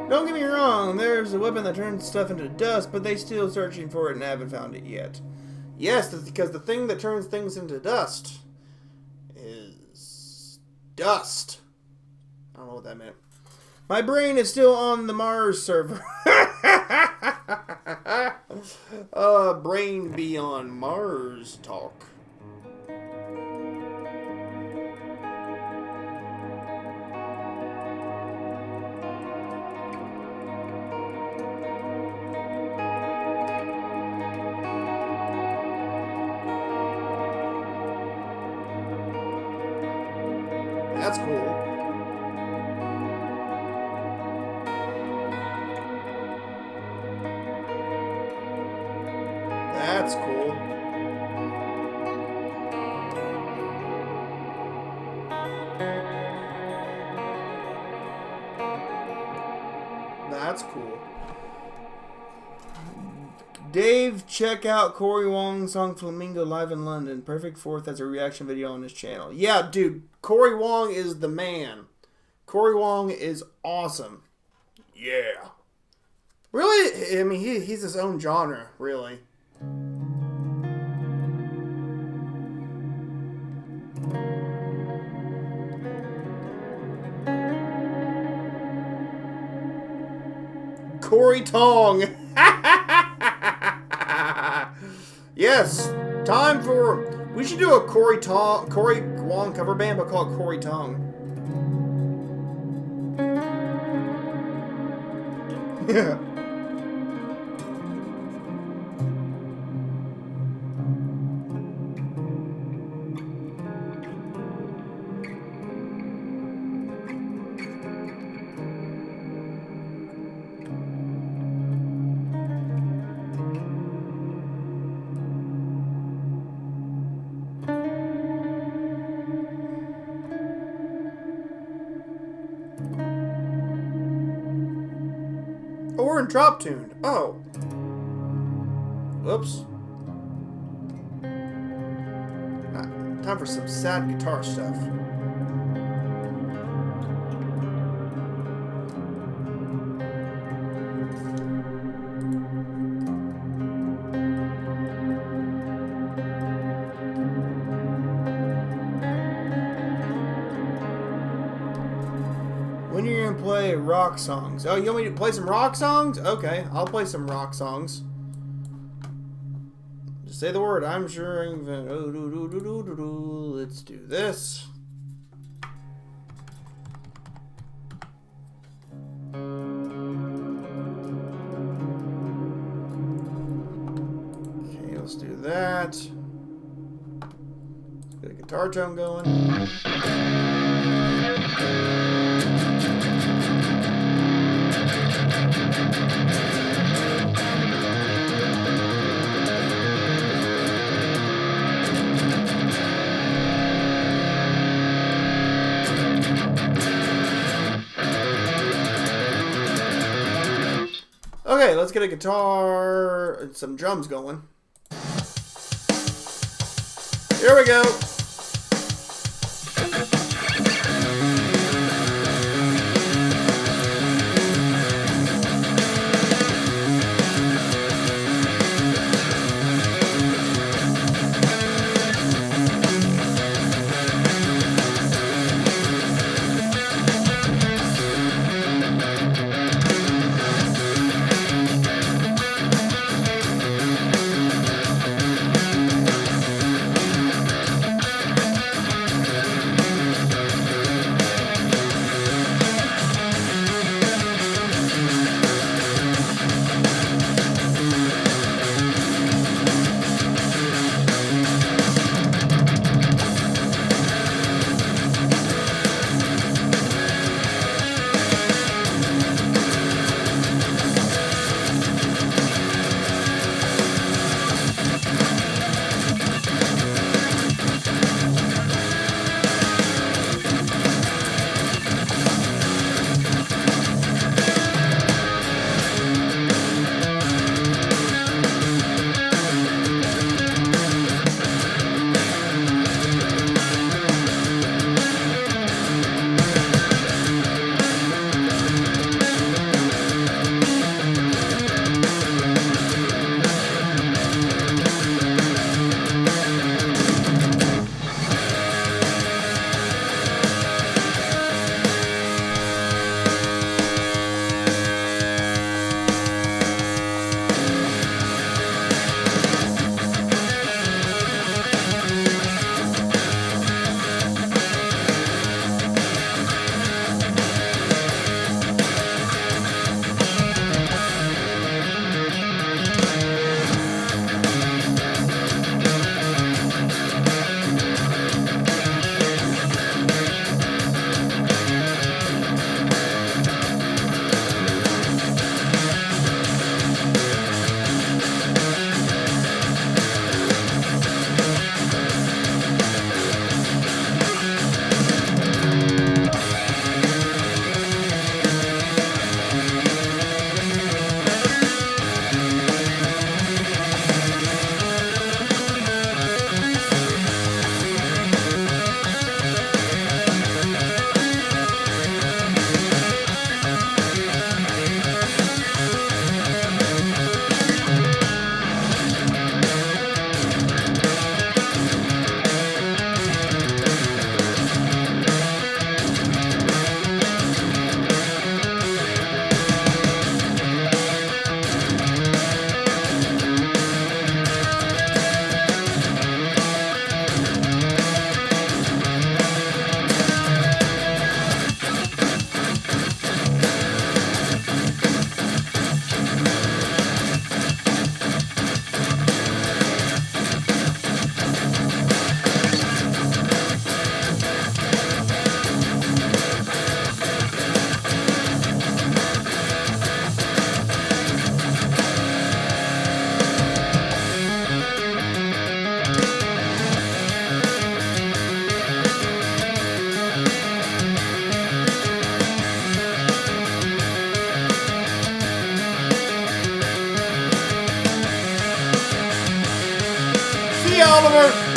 Don't get me wrong, song. There's a weapon that turns stuff into dust, but they still searching for it and haven't found it yet. Yes, that's because the thing that turns things into dust is dust. I don't know what that meant. My brain is still on the Mars server. Brain be on Mars talk. That's cool. That's cool. That's cool. Dave, check out Corey Wong's song Flamingo live in London. Perfect fourth as a reaction video on his channel. Yeah, dude, Corey Wong is the man. Corey Wong is awesome. Yeah. Really? I mean, he's his own genre, really. Corey Tong. Yes, time for... We should do a Corey Wong cover band, but call it Corey Tong. Yeah. Oh, we're in drop tuned. Oh. Whoops. Time for some sad guitar stuff. When you're gonna play rock songs? Oh, you want me to play some rock songs? Okay, I'll play some rock songs. Just say the word. I'm sure. Let's do this. Okay, let's do that. Let's get a guitar tone going. Okay, let's get a guitar and some drums going. Here we go. ya, Oliver.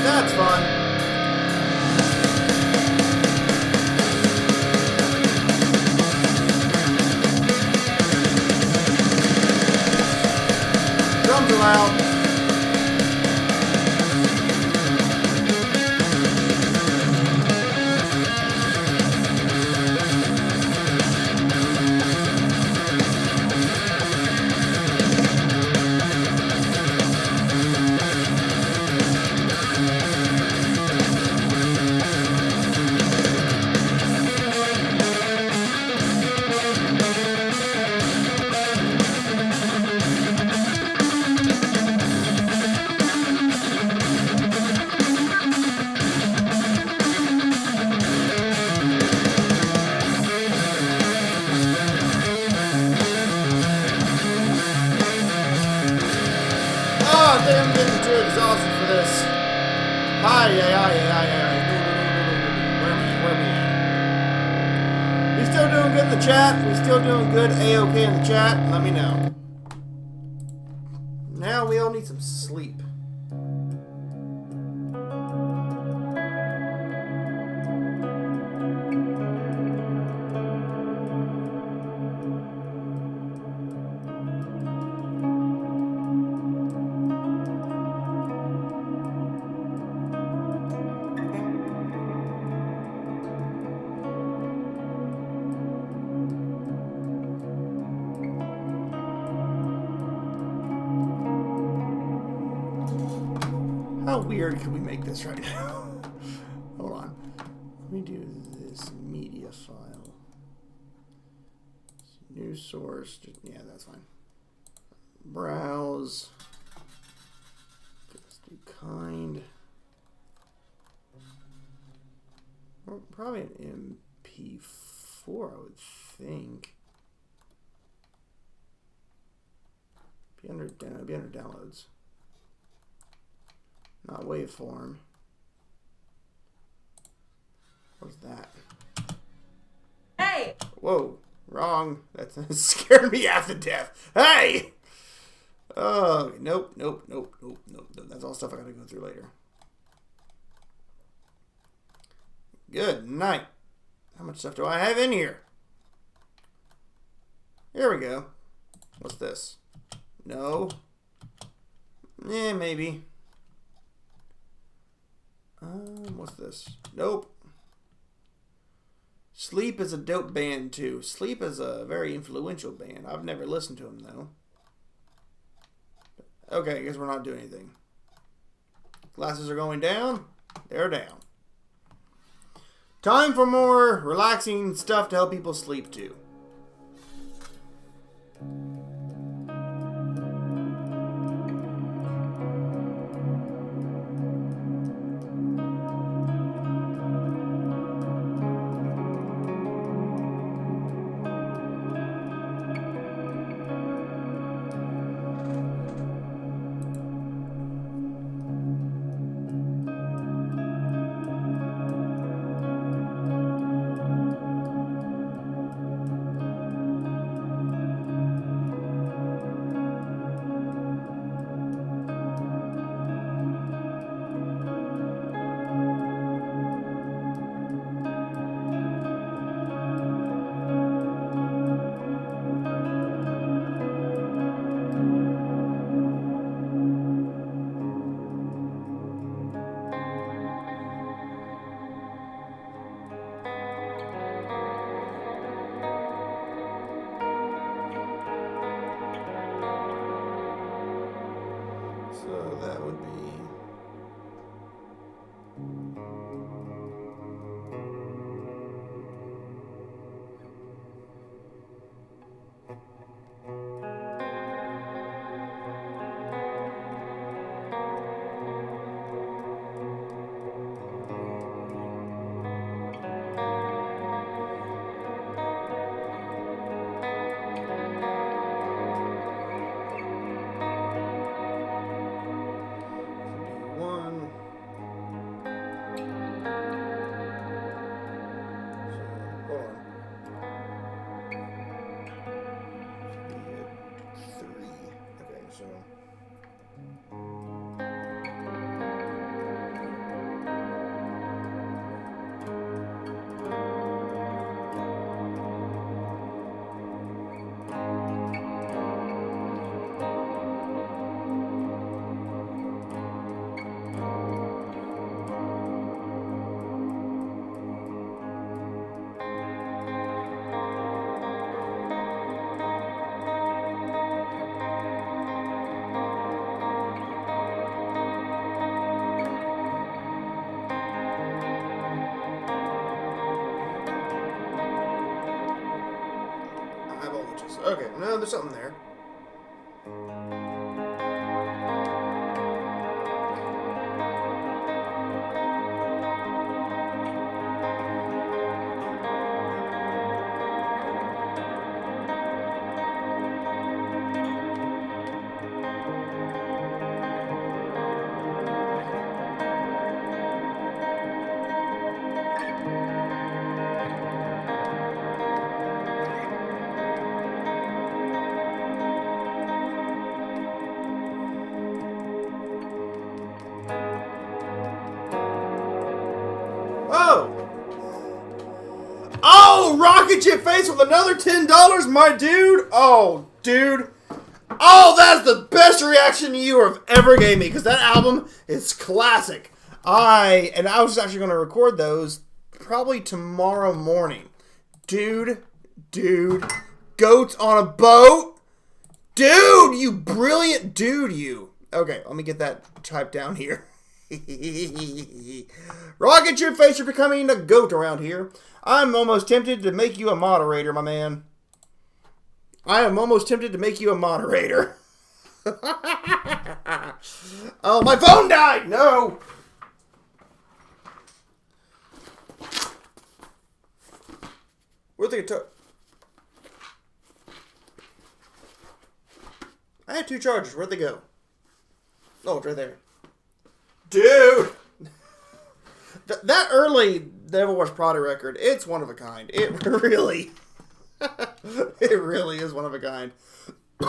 That's fun. Drums are loud. Hi, Where we at? We still doing good in the chat? We still doing good A-OK in the chat? Let me know. Now we all need some sleep. How weird can we make this right now? Hold on. Let me do this media file. New source. Yeah, that's fine. Browse. Let's do kind. Well, probably an MP4, I would think. Be under downloads. Not waveform. What's that? Hey! Whoa, wrong. That scared me half to death. Hey! Oh, nope. That's all stuff I gotta go through later. Good night. How much stuff do I have in here? Here we go. What's this? No. Maybe. What's this? Nope. Sleep is a dope band too. Sleep is a very influential band. I've never listened to them though. Okay, I guess we're not doing anything. Glasses are going down. They're down. Time for more relaxing stuff to help people sleep too. So that would be... one. So, hold on. Should be at 3. Okay, so... high voltages. Okay, no, there's something there. Rocket Chip Face with another $10, my dude. Oh, dude. Oh, that's the best reaction you have ever gave me, because that album is classic. I was actually going to record those probably tomorrow morning. Dude, goats on a boat. Dude, you brilliant dude, you. Okay, let me get that typed down here. Rocket Chip Face, you're becoming a goat around here. I'm almost tempted to make you a moderator, my man. I am almost tempted to make you a moderator. Oh, my phone died! No! Where'd the guitar? I had 2 chargers. Where'd they go? Oh, it's right there. Dude! That early Devil Wears Prada record, it's one of a kind. It really is one of a kind. Hey,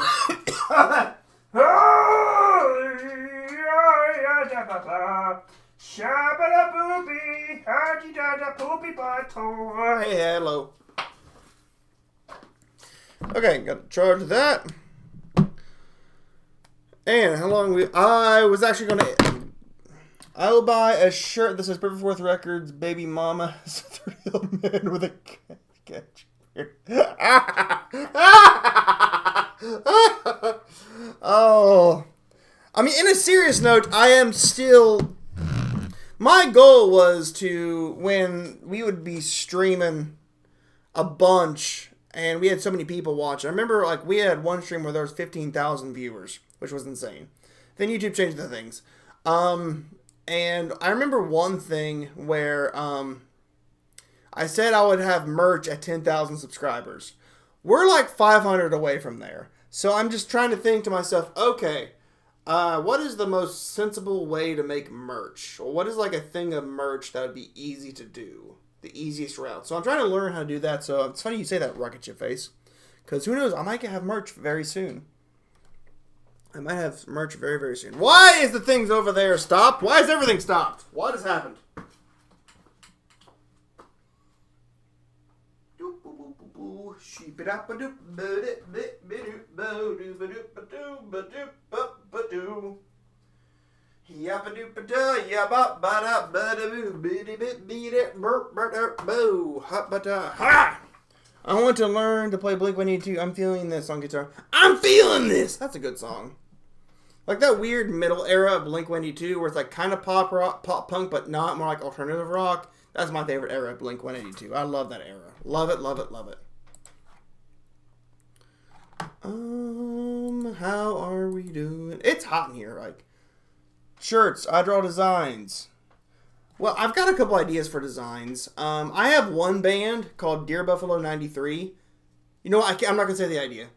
hello. Okay, got to charge that. And how long I was actually going to... I will buy a shirt that says Perfect Fourth Records, Baby Mama, is a real man with a catch. Oh. I mean, in a serious note, I am still... My goal was to, when we would be streaming a bunch, and we had so many people watching. I remember, like, we had one stream where there was 15,000 viewers, which was insane. Then YouTube changed the things. And I remember one thing where I said I would have merch at 10,000 subscribers. We're like 500 away from there. So I'm just trying to think to myself, okay, what is the most sensible way to make merch? Or what is like a thing of merch that would be easy to do? The easiest route. So I'm trying to learn how to do that. So it's funny you say that, Rocket Chip Face. Because who knows, I might have merch very soon. I might have merch very, very soon. Why is the things over there stopped? Why is everything stopped? What has happened? I want to learn to play Blink-182. I'm feeling this on guitar. I'm feeling this! That's a good song. Like that weird middle era of Blink-182 where it's like kind of pop rock, pop punk, but not, more like alternative rock. That's my favorite era of Blink-182. I love that era. Love it, love it, love it. How are we doing? It's hot in here. Like, shirts, I draw designs. Well, I've got a couple ideas for designs. I have one band called Deer Buffalo 93. You know what? I'm not gonna say the idea.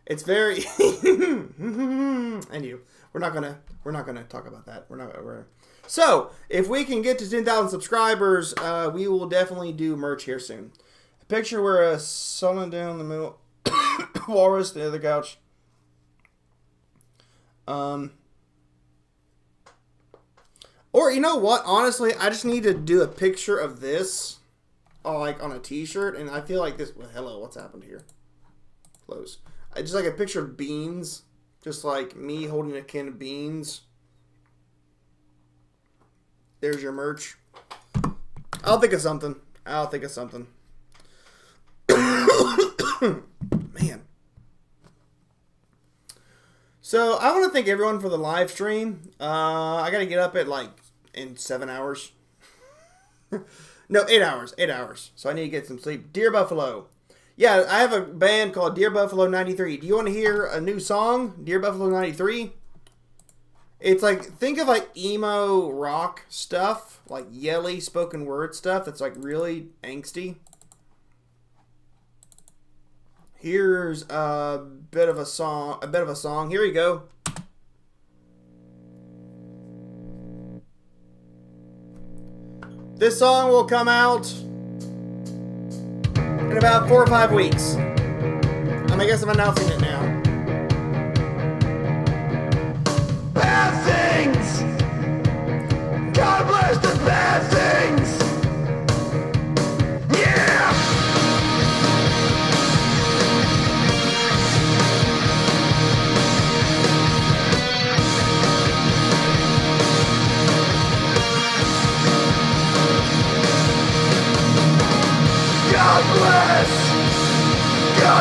It's very and you. We're not gonna talk about that. So if we can get to 10,000 subscribers, we will definitely do merch here soon. A picture where a sullen down the middle, walrus the other couch. Or you know what? Honestly, I just need to do a picture of this, like on a T-shirt, and I feel like this. Well, hello, what's happened here? Close. Just like a picture of beans, just like me holding a can of beans. There's your merch. I'll think of something. Man. So I want to thank everyone for the live stream. I got to get up at like in 7 hours. No, 8 hours. 8 hours. So I need to get some sleep. Deer Buffalo. Yeah, I have a band called Deer Buffalo 93. Do you want to hear a new song? Deer Buffalo 93? It's like, think of like emo rock stuff. Like yelly spoken word stuff that's like really angsty. Here's a bit of a song. Here we go. This song will come out in about 4 or 5 weeks. I guess I'm announcing it now. Bad things! God bless the bad things! Yeah!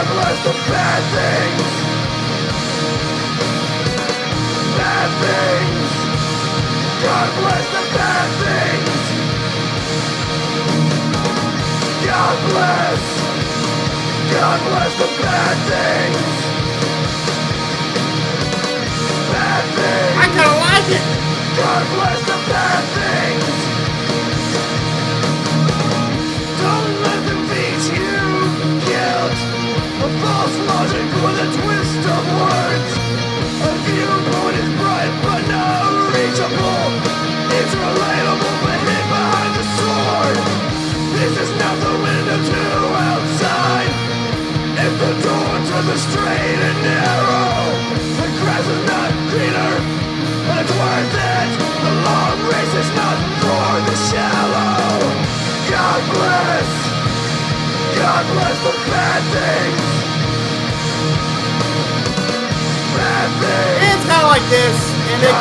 God bless the bad things. Bad things. God bless the bad things. God bless. God bless the bad things. Bad things. I kind of like it. God bless the bad things. Don't let them beat you. Guilt. A false logic with a twist of words. A viewpoint is bright but not reachable. It's relatable but hid behind the sword. This is not the window to outside. It's the door to the straight and narrow. The grass is not greener, but it's worth it. The long race is not for the shallow. God bless. God bless the bad things. Bad things. It's kind of like this, and it,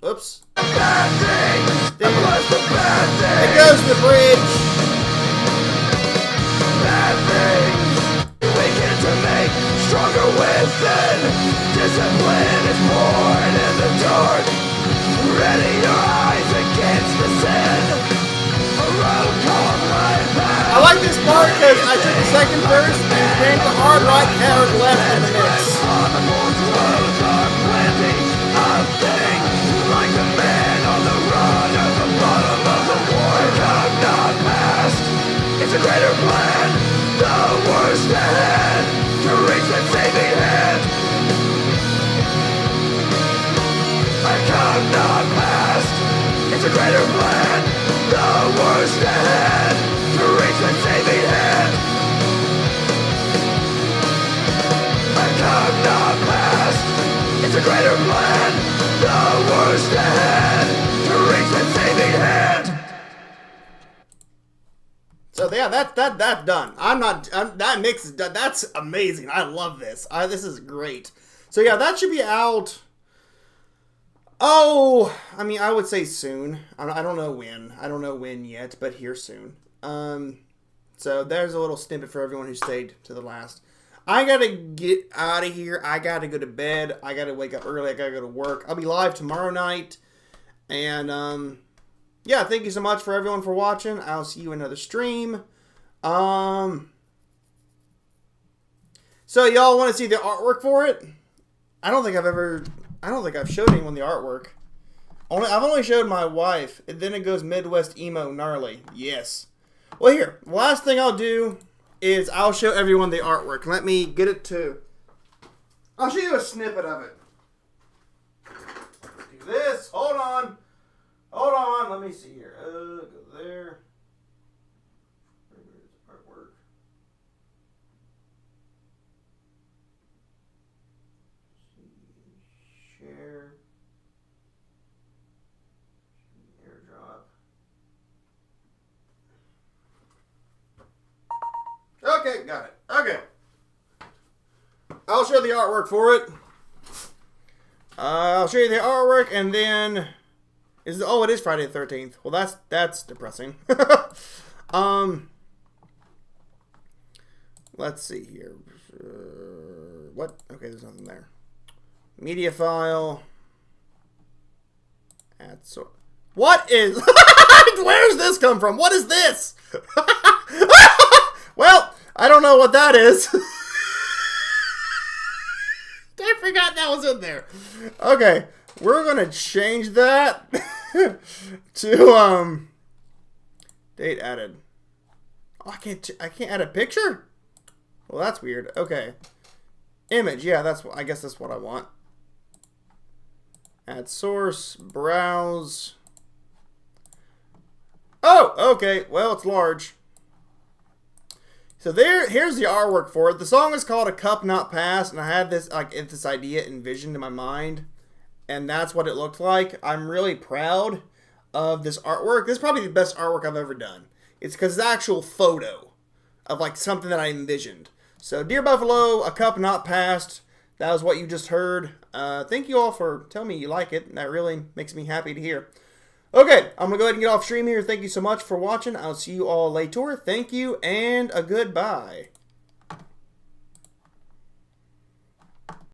oops. Bad things. God bless the bad things. It goes to the bridge. Bad things. Weaken to make stronger within. Discipline is born in the dark. Ready your eyes against the sin. A road called right back. I like this part because I took the second verse and then the hard right, hard left in the mix. On the moon's roads are plenty of things. Like the man on the run at the bottom of the war. Come not past. It's a greater plan. The worst ahead. To reach the saving hand. I come not past. It's a greater plan. The worst ahead. To reach the saving hand. I come not past. It's a greater plan. The worst ahead. To reach the saving hand. So yeah, that's done. That mix is done. That's amazing. I love this. This is great. So yeah, that should be out. Oh, I mean, I would say soon. I don't know when. I don't know when yet, but here soon. So there's a little snippet for everyone who stayed to the last. I gotta get out of here. I gotta go to bed. I gotta wake up early. I gotta go to work. I'll be live tomorrow night. And yeah, thank you so much for everyone for watching. I'll see you in another stream. So y'all want to see the artwork for it? I don't think I've showed anyone the artwork. I've only showed my wife. And then it goes Midwest Emo Gnarly. Yes. Well, here. Last thing I'll do is I'll show everyone the artwork. Let me get it to... I'll show you a snippet of it. Do this. Hold on. Hold on. Let me see here. Go there. Where's artwork? Share. Airdrop. Okay, got it. Okay. I'll show the artwork for it. I'll show you the artwork, and then it is Friday the 13th. Well, that's depressing. Let's see here. What? Okay, there's nothing there. Media file. Add source. What is? Where's this come from? What is this? Well, I don't know what that is. I forgot that was in there. Okay, we're gonna change that to date added. Oh, I can't add a picture. Well, that's weird. Okay, image. Yeah, I guess that's what I want. Add source. Browse. Oh, okay. Well, it's large. So here's the artwork for it. The song is called A Cup Not Passed, and I had this this idea envisioned in my mind, and that's what it looked like. I'm really proud of this artwork. This is probably the best artwork I've ever done. It's because it's an actual photo of something that I envisioned. So, Dear Buffalo, A Cup Not Passed. That was what you just heard. Thank you all for telling me you like it. That really makes me happy to hear. Okay, I'm going to go ahead and get off stream here. Thank you so much for watching. I'll see you all later. Thank you, and a goodbye.